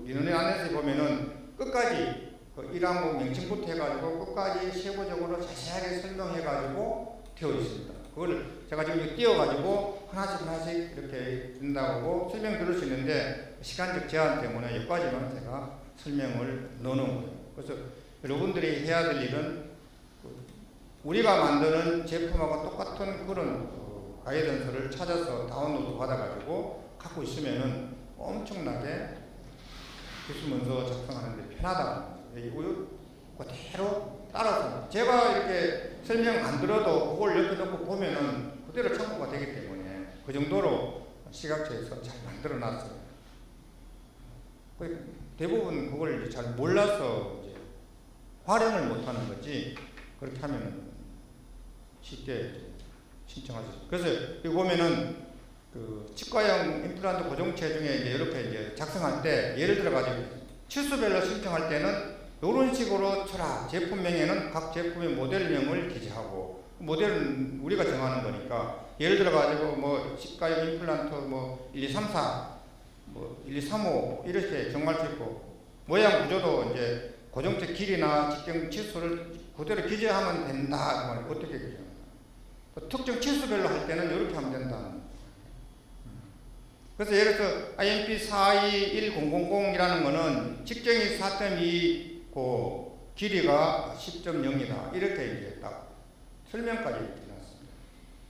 민원의 안내서에 보면은 끝까지 1항목 명칭부터 해가지고 끝까지 세부적으로 자세하게 설명해가지고 되어 있습니다. 그걸 제가 지금 띄워가지고 하나씩 이렇게 준다고 설명 들을 수 있는데 시간적 제한 때문에 여기까지만 제가 설명을 넣어놓은 거예요. 그래서 여러분들이 해야 될 일은 우리가 만드는 제품하고 똑같은 그런 가이던스를 찾아서 다운로드 받아가지고 갖고 있으면은 엄청나게 기술 문서 작성하는데 편하다. 이거 그대로 따라서 제가 이렇게 설명 안 들어도 그걸 옆에 놓고 보면은 그대로 참고가 되기 때문에 그 정도로 시각처에서 잘 만들어 놨어요. 대부분 그걸 잘 몰라서 이제 활용을 못 하는 거지, 그렇게 하면 쉽게 신청할 수 있어요. 그래서 여기 보면은 치과형 임플란트 고정체 중에 이제 이렇게 이제 작성할 때 예를 들어 가지고 치수별로 신청할 때는 이런 식으로 쳐라. 제품명에는 각 제품의 모델명을 기재하고, 모델은 우리가 정하는 거니까 예를 들어 가지고 뭐 치과형 임플란트 뭐 1, 2, 3, 4 뭐 1, 2, 3, 5 이렇게 정할 수 있고, 모양 구조도 이제 고정체 길이나 직경 치수를 그대로 기재하면 된다. 어떻게 기재합니까? 특정 치수별로 할 때는 이렇게 하면 된다. 그래서 예를 들어서 IMP 421000이라는 거는 직경이 4.2고 길이가 10.0이다. 이렇게 이제 딱 설명까지 해놨습니다.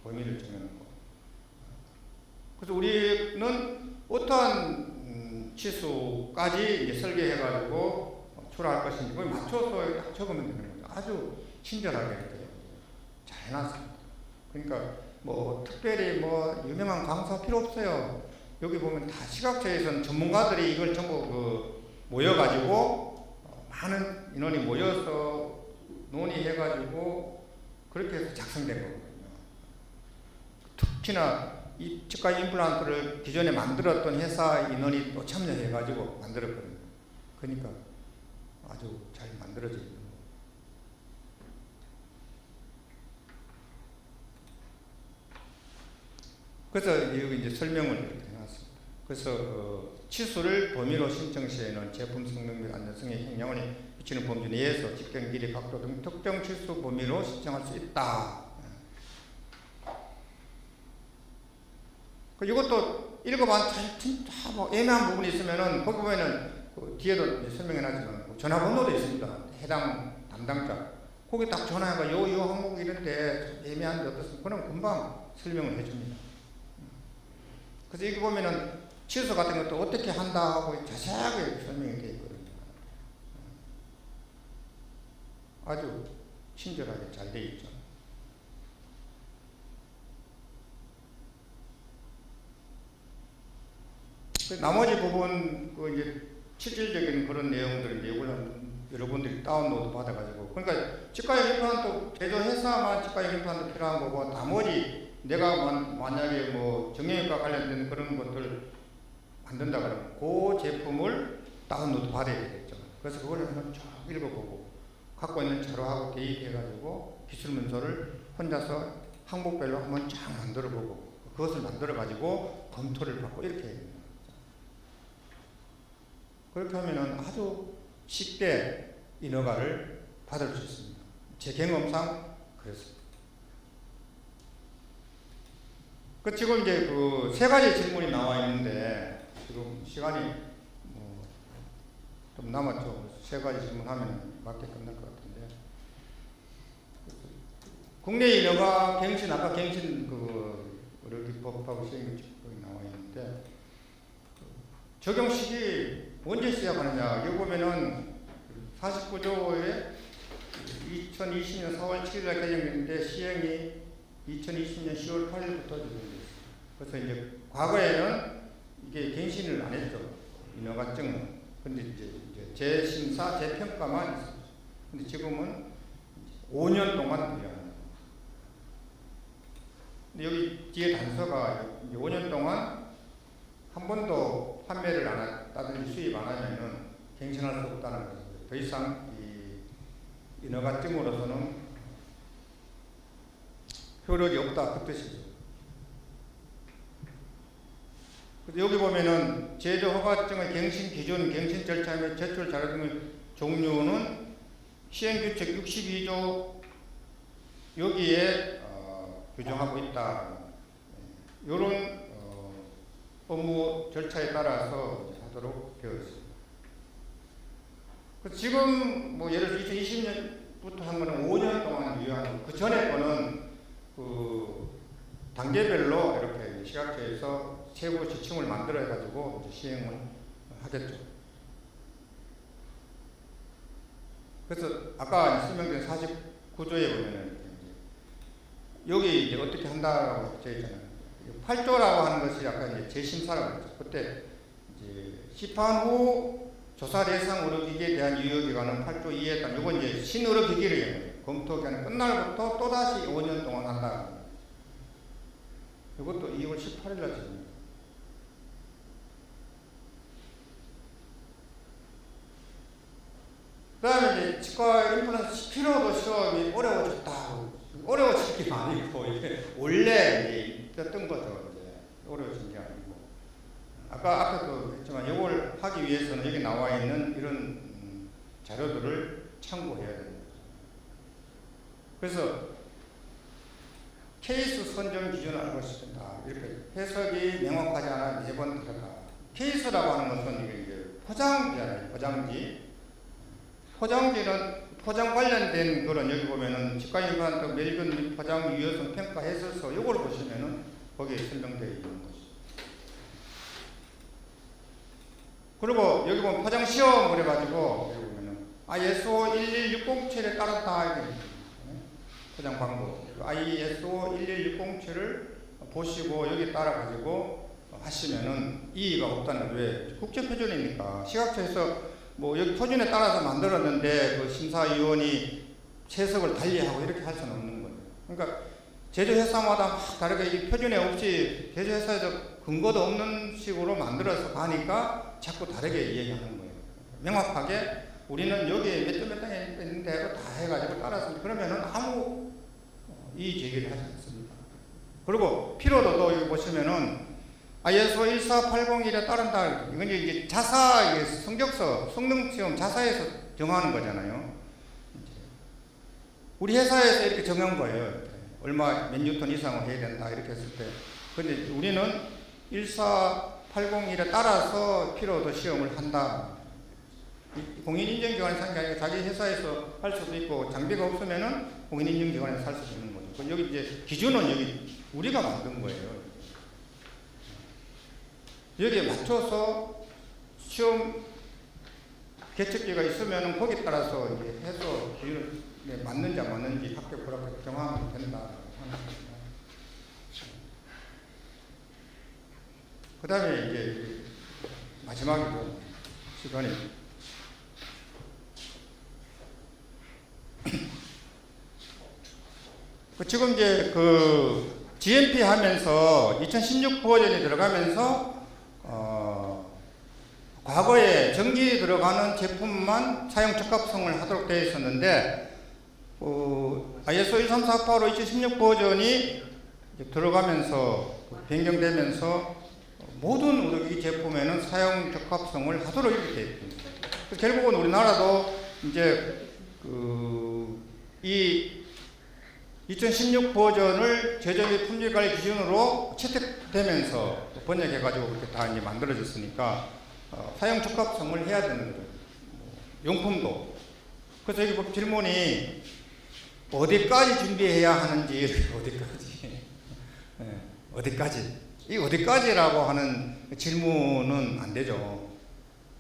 범위를 정해놓고. 그래서 우리는 어떠한 치수까지 이제 설계해가지고 출하할 것인지 그걸 맞춰서 딱 적으면 되는 거죠. 아주 친절하게 이렇게 잘 해놨습니다. 그러니까 뭐 특별히 뭐 유명한 강사 필요 없어요. 여기 보면 다 시각처에서는 전문가들이 이걸 전부 모여가지고 많은 인원이 모여서 논의해가지고 그렇게 해서 작성된 거거든요. 특히나 이 치과 임플란트를 기존에 만들었던 회사 인원이 또 참여해가지고 만들었거든요. 그러니까 아주 잘 만들어져 있는 거예요. 그래서 여기 이제 설명을 이렇게 해놨습니다. 그래서 치수를 범위로 신청 시에는 제품 성능 및 안전성에 영향을 미치는 범주 내에서 직경 길이 각도 등 특정 치수 범위로 신청할 수 있다. 이것도 읽어봐 진짜 뭐 애매한 부분이 있으면은 거기 보면은 뒤에도 설명해놨지만 전화번호도 있습니다. 해당 담당자 거기 딱 전화해가 요 항목 이런데 애매한데 어떻습니까? 그럼 금방 설명을 해줍니다. 그래서 여기 보면은 치수 같은 것도 어떻게 한다 하고 자세하게 설명이 되어 있거든요. 아주 친절하게 잘 되어 있죠. 나머지 부분 이제 실질적인 그런 내용들인데 이걸 여러분들이 다운로드 받아가지고, 그러니까 치과형 임플란트 제조회사만 치과형 임플란트 필요한 거고, 나머지 내가 만약에 뭐 정형외과 관련된 그런 것들 만든다 그러면 그 제품을 다운로드 받아야 되겠죠. 그래서 그걸 한번 쭉 읽어보고 갖고 있는 자료하고 대입해가지고 기술 문서를 혼자서 항목별로 한번 쫙 만들어보고 그것을 만들어가지고 검토를 받고 이렇게 해야 됩니다. 그렇게 하면은 아주 쉽게 인허가를 받을 수 있습니다. 제 경험상 그렇습니다. 지금 이제 세 가지 질문이 나와 있는데 지금 시간이 좀 남았죠. 세 가지 질문하면 맞게 끝날 것 같은데 국내 인허가 갱신 아까 갱신 의료기법하고 시행규칙법이 나와 있는데 적용식이 언제 시작하느냐 여기 보면은 49조에 2020년 4월 7일날 개정됐는데 시행이 2020년 10월 8일부터 적용됐어요. 그래서 이제 과거에는 이게 갱신을 안 했죠. 인허가증은. 근데 이제 재심사, 재평가만 있었죠. 근데 지금은 5년 동안 유효하는 거예요. 근데 여기 뒤에 단서가 5년 동안 한 번도 판매를 안 했다든지 수입 안 하면은 갱신할 수 없다는 거죠. 더 이상 이 인허가증으로서는 효력이 없다 그 뜻이죠. 여기 보면은 제조 허가증의 갱신 기준, 갱신 절차 및 제출 자료 등의 종류는 시행규칙 62조 여기에 규정하고 있다. 이런 업무 절차에 따라서 하도록 되어 있습니다. 지금 뭐 예를 들어 2020년부터 한 거는 5년 동안 유효하고 그 전에 거는 그 단계별로 이렇게 시각처에서 세부 지침을 만들어 가지고 시행을 하겠죠. 그래서 아까 설명드린 49조에 보면은 여기 이제 어떻게 한다라고 되어 있잖아요. 8조라고 하는 것이 아까 이제 재심사라고 했죠. 그때 이제 시판 후 조사 대상 의료기기에 대한 유효기간은 8조 2에 따른 이건 이제 신의료기기를 얘기해요. 검토 기간 끝날부터 또다시 5년 동안 한다. 이것도 2월 18일 날 지금. 그 다음에 이제 치과 임플란트 피로도 시험이 어려워졌다. 어려워질 게 아니고, 이게 원래 있었던 거죠. 이제 어려워진 게 아니고. 아까 앞에도 했지만 이걸 하기 위해서는 여기 나와 있는 이런 자료들을 참고해야 됩니다. 그래서 케이스 선정 기준을 알고 싶다. 이렇게 해석이 명확하지 않아 매번 다르다. 케이스라고 하는 것은 이게 포장지잖아요. 포장지. 포장지는 포장 관련된 그런 여기 보면은 치과 임플란트 멸균 및 포장 유효성 평가 해설서 이걸 보시면은 거기에 설명되어 있는 것이죠. 그리고 여기 보면 포장 시험을 해가지고 여기 보면은 ISO 11607에 따랐다 이게 포장 방법. ISO 11607을 보시고 여기 따라 가지고 하시면은 이의가 없다는 왜 국제 표준이니까 시각처에서 뭐 여기 표준에 따라서 만들었는데 그 심사위원이 채석을 달리하고 이렇게 할 수는 없는 거예요. 그러니까 제조회사마다 막 다르게 이 표준에 없이 제조회사에서 근거도 없는 식으로 만들어서 가니까 자꾸 다르게 얘기하는 거예요. 명확하게 우리는 여기에 몇 점 몇 단에 있는 대로 다 해가지고 따라서 그러면은 아무 이의 제기를 하지 않습니다. 그리고 피로도도 여기 보시면은 ISO 14801에 따른다. 이건 이제 자사, 성적서, 성능시험 자사에서 정하는 거잖아요. 우리 회사에서 이렇게 정한 거예요. 얼마, 몇 뉴턴 이상을 해야 된다. 이렇게 했을 때. 근데 우리는 14801에 따라서 피로도 시험을 한다. 공인인증기관에 산 게 아니라 자기 회사에서 할 수도 있고, 장비가 없으면은 공인인증기관에서 할 수도 있는 거죠. 여기 이제 기준은 여기 우리가 만든 거예요. 여기에 맞춰서 시험 개척기가 있으면 거기에 따라서 이제 해서 기준에 맞는지 안 맞는지 합격 불합격 정하면 된다 하는 겁니다. 그 다음에 이제 마지막으로 시간이 지금 이제 그 GMP 하면서 2016 버전이 들어가면서 과거에 전기 들어가는 제품만 사용 적합성을 하도록 되어 있었는데 ISO 13485 2016 버전이 들어가면서 변경되면서 모든 의료기기 제품에는 사용 적합성을 하도록 이렇게 되어 있습니다. 결국은 우리나라도 이제 이 2016 버전을 제조기 품질관리 기준으로 채택되면서 번역해가지고 그렇게 다 이제 만들어졌으니까 사용 적합성을 해야 되는 거죠. 용품도. 그래서 여기 질문이 어디까지 준비해야 하는지 어디까지 어디까지 이 어디까지라고 하는 질문은 안 되죠.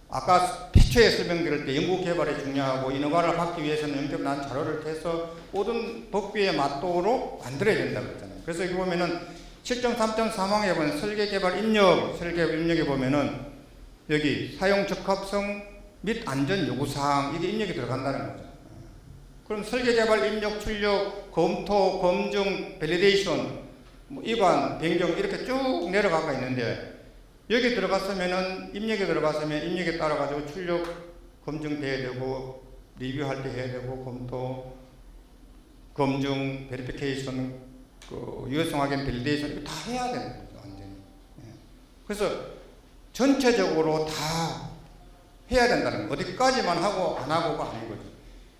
아까 피초에 설명드릴 때 연구개발이 중요하고 인허가를 받기 위해서는 연결난 자료를 해서 모든 법규에 맞도록 만들어야 된다고 했잖아요. 그래서 여기 보면은 7.3.3항에 보면 설계개발 입력에 보면은 여기 사용 적합성 및 안전 요구사항 이게 입력이 들어간다는 거죠. 그럼 설계개발 입력, 출력, 검토, 검증, 밸리데이션, 이관, 변경 이렇게 쭉 내려가가 있는데 여기 들어갔으면은 입력에 들어갔으면 입력에 따라 가지고 출력 검증돼야 되고 리뷰할 때 해야 되고 검토, 검증, 베리피케이션, 그 유효성 확인, 밸리데이션 이거 다 해야 되는 거죠 완전히. 그래서 전체적으로 다 해야 된다는 거. 어디까지만 하고 안 하고가 아닌 거죠.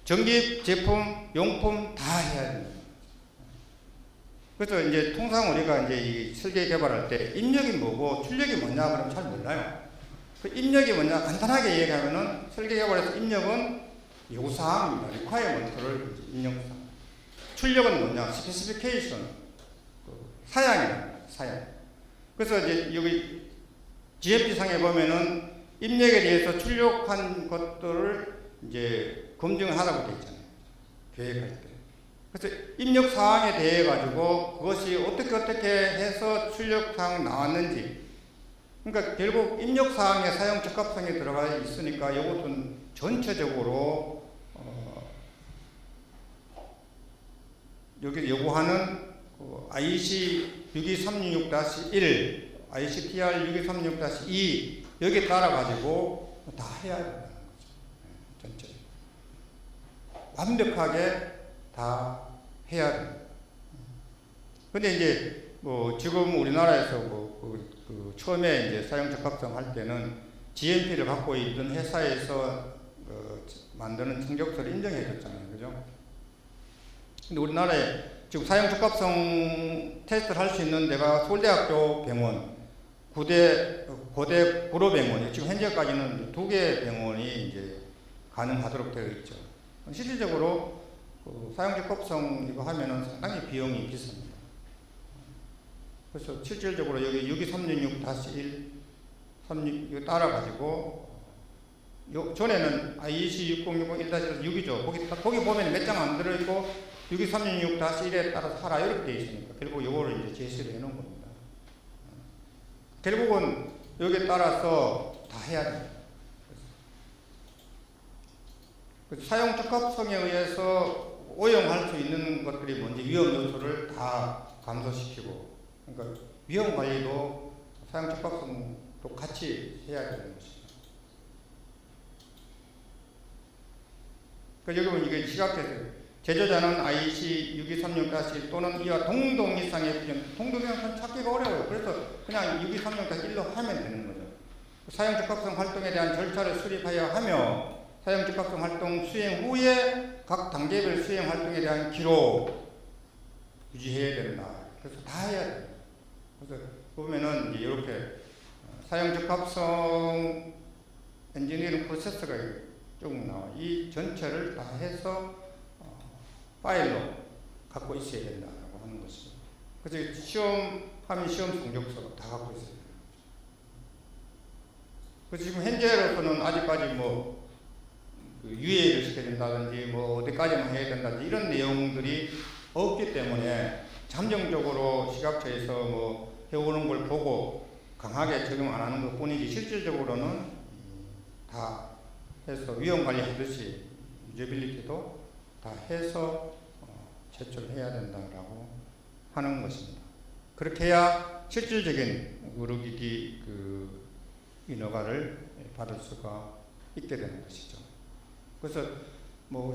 전기, 제품, 용품 다 해야 된다. 그래서 이제 통상 우리가 이제 이 설계 개발할 때 입력이 뭐고 출력이 뭐냐 그러면 잘 몰라요. 그 입력이 뭐냐 간단하게 얘기하면은 설계 개발에서 입력은 요구사항입니다. 리콰이어먼트를 입력사항. 출력은 뭐냐 스페시피케이션 사양이에요. 사양. 그래서 이제 여기 GMP 상에 보면은 입력에 대해서 출력한 것들을 이제 검증하라고 되어 있잖아요. 계획할 때. 그래서 입력 사항에 대해 가지고 그것이 어떻게 해서 출력 사항 나왔는지, 그러니까 결국 입력 사항에 사용 적합성이 들어가 있으니까 이것은 전체적으로 여기 요구하는 IEC 62366-1, ICTR 6236-2 여기에 따라 가지고 다 해야 된다는 거죠. 전체 완벽하게 다 해야 됩니다. 근데 이제 지금 우리나라에서 처음에 이제 사용 적합성 할 때는 GMP를 갖고 있던 회사에서 만드는 청적서를 인정해 줬잖아요. 그죠? 근데 우리나라에 지금 사용 적합성 테스트를 할 수 있는 데가 서울대학교 병원, 고대 구로병원, 지금 현재까지는 2개 병원이 이제 가능하도록 되어 있죠. 실질적으로 사용 적합성 이거 하면은 상당히 비용이 비쌉니다. 그래서 실질적으로 여기 62366-1, 36 이거 따라가지고 전에는 IEC 6060-1-6이죠. 거기 보면 몇 장 안 들어있고 62366-1에 따라서 하라 이렇게 되어 있으니까 결국 이거를 이제 제시를 해놓은 겁니다. 결국은 여기에 따라서 다 해야 됩니다. 사용 적합성에 의해서 오염할 수 있는 것들이 뭔지 위험 요소를 다 감소시키고, 그러니까 위험 관리도 사용 적합성도 같이 해야 되는 것이죠. 그러니까 여기 보면 이게 시각해서 제조자는 IEC 6236-1 또는 이와 동동 이상의 표준, 동동 이상 찾기가 어려워요. 그래서 그냥 6236-1로 하면 되는 거죠. 사용 적합성 활동에 대한 절차를 수립하여 하며 사용 적합성 활동 수행 후에 각 단계별 수행 활동에 대한 기록 유지해야 된다. 그래서 다 해야 돼요. 그래서 보면은 이제 이렇게 사용 적합성 엔지니어링 프로세스가 쭉 나와. 이 전체를 다 해서 파일로 갖고 있어야 된다고 하는 것입니다. 그래서 시험하면 시험 성적서로 다 갖고 있어야 돼요. 그래서 지금 현재로서는 아직까지 유예를 시켜야 된다든지 어디까지만 해야 된다든지 이런 내용들이 없기 때문에 잠정적으로 시각처에서 해오는 걸 보고 강하게 적용 안 하는 것 뿐이지 실질적으로는 다 해서 위험 관리하듯이 유저빌리티도 다 해서 제출해야 된다라고 하는 것입니다. 그렇게 해야 실질적인 의료기기 인허가를 받을 수가 있게 되는 것이죠. 그래서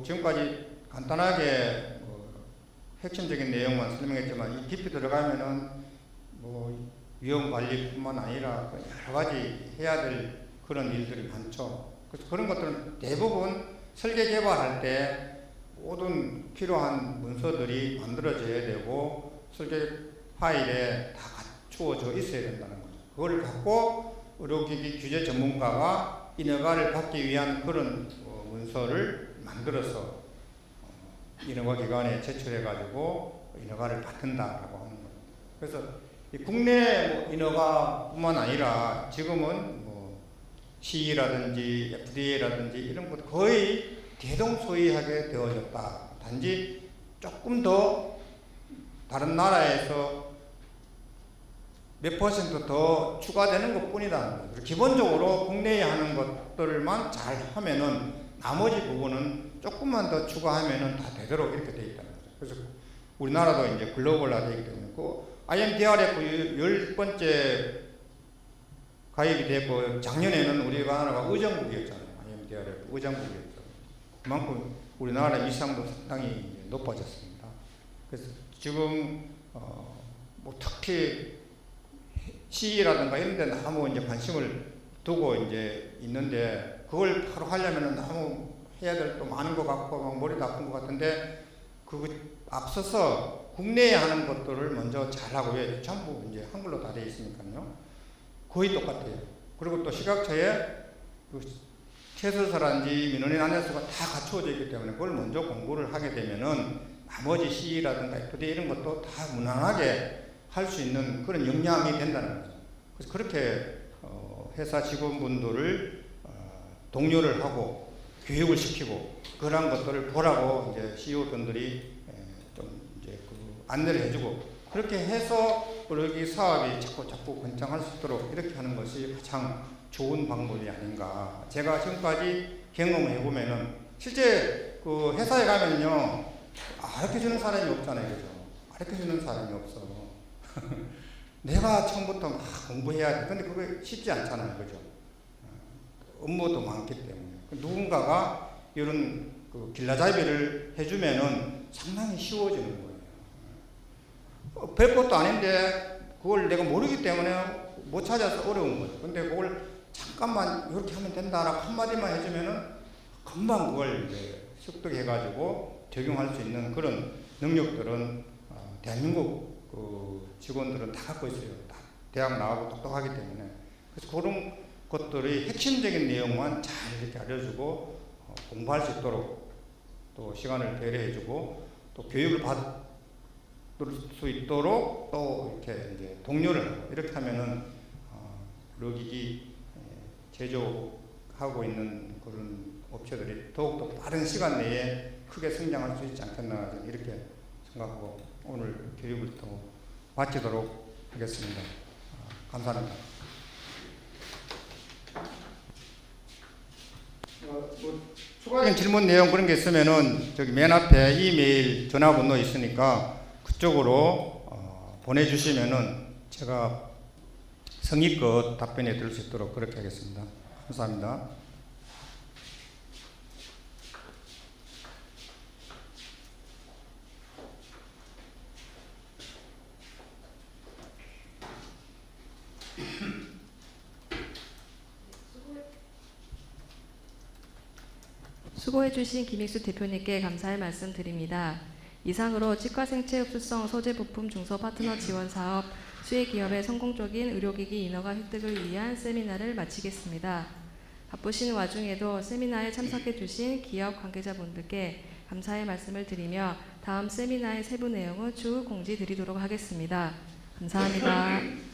지금까지 간단하게 핵심적인 내용만 설명했지만 이 깊이 들어가면은 위험 관리뿐만 아니라 여러 가지 해야 될 그런 일들이 많죠. 그래서 그런 것들은 대부분 설계 개발할 때 모든 필요한 문서들이 만들어져야 되고 설계 파일에 다 갖추어져 있어야 된다는 거죠. 그걸 갖고 의료기기 규제 전문가가 인허가를 받기 위한 그런 문서를 만들어서 인허가 기관에 제출해가지고 인허가를 받는다라고 하는 거예요. 그래서 이 국내 뭐 인허가뿐만 아니라 지금은 뭐 CE라든지 FDA라든지 이런 것 거의 대동소이하게 되어졌다. 단지 조금 더 다른 나라에서 몇 퍼센트 더 추가되는 것 뿐이다. 기본적으로 국내에 하는 것들만 잘 하면은 나머지 부분은 조금만 더 추가하면은 다 되도록 이렇게 돼 있다는 거죠. 그래서 우리나라도 이제 글로벌화되기 때문에 그 IMDRF 10번째 가입이 됐고 작년에는 우리나라가 의정국이었잖아요. IMDRF 의정국이었죠. 그만큼 우리나라 위상도 상당히 높아졌습니다. 그래서 지금 뭐 특히 CE라든가 이런 데 너무 이제 관심을 두고 이제 있는데 그걸 바로 하려면은 너무 해야 될 또 많은 것 같고 막 머리도 아픈 것 같은데 그거 앞서서 국내에 하는 것들을 먼저 잘하고 왜 전부 이제 한글로 다 되어 있으니까요. 거의 똑같아요. 그리고 또 시각처에 그 최소사라든지 민원인 안내서가 다 갖추어져 있기 때문에 그걸 먼저 공부를 하게 되면은 나머지 CE라든가 FDA 이런 것도 다 무난하게 할 수 있는 그런 역량이 된다는 거죠. 그래서 그렇게 회사 직원분들을 독려를 하고 교육을 시키고 그런 것들을 보라고 이제 CEO분들이 좀 이제 그 안내를 해주고 그렇게 해서 여기 사업이 자꾸 번창할 수 있도록 이렇게 하는 것이 가장 좋은 방법이 아닌가. 제가 지금까지 경험을 해보면은 실제 그 회사에 가면요 가르쳐주는 사람이 없잖아요, 그죠? 가르쳐주는 사람이 없어. 내가 처음부터 막 공부해야 돼. 근데 그게 쉽지 않잖아요, 그죠? 업무도 많기 때문에 누군가가 이런 그 길라잡이를 해주면은 상당히 쉬워지는 거예요. 별 것도 아닌데 그걸 내가 모르기 때문에 못 찾아서 어려운 거죠. 근데 그걸 잠깐만 이렇게 하면 된다라고 한마디만 해주면은 금방 그걸 이제 습득해가지고 적용할 수 있는 그런 능력들은 대한민국 그 직원들은 다 갖고 있어요. 다 대학 나가고 똑똑하기 때문에. 그래서 그런 것들이 핵심적인 내용만 잘 이렇게 알려주고 공부할 수 있도록 또 시간을 배려해주고 또 교육을 받을 수 있도록 또 이렇게 이제 독려를 하고 이렇게 하면은 르기기 제조하고 있는 그런 업체들이 더욱더 빠른 시간 내에 크게 성장할 수 있지 않겠나 이렇게 생각하고 오늘 교육을 또 마치도록 하겠습니다. 감사합니다. 뭐 추가적인 질문 내용 그런 게 있으면은 저기 맨 앞에 이메일 전화번호 있으니까 그쪽으로 보내주시면은 제가 성의껏 답변해 드릴 수 있도록 그렇게 하겠습니다. 감사합니다. 수고해주신 김익수 대표님께 감사의 말씀 드립니다. 이상으로 치과생체흡수성 소재부품 중소파트너 지원사업 수혜기업의 성공적인 의료기기 인허가 획득을 위한 세미나를 마치겠습니다. 바쁘신 와중에도 세미나에 참석해주신 기업 관계자분들께 감사의 말씀을 드리며 다음 세미나의 세부 내용은 추후 공지 드리도록 하겠습니다. 감사합니다.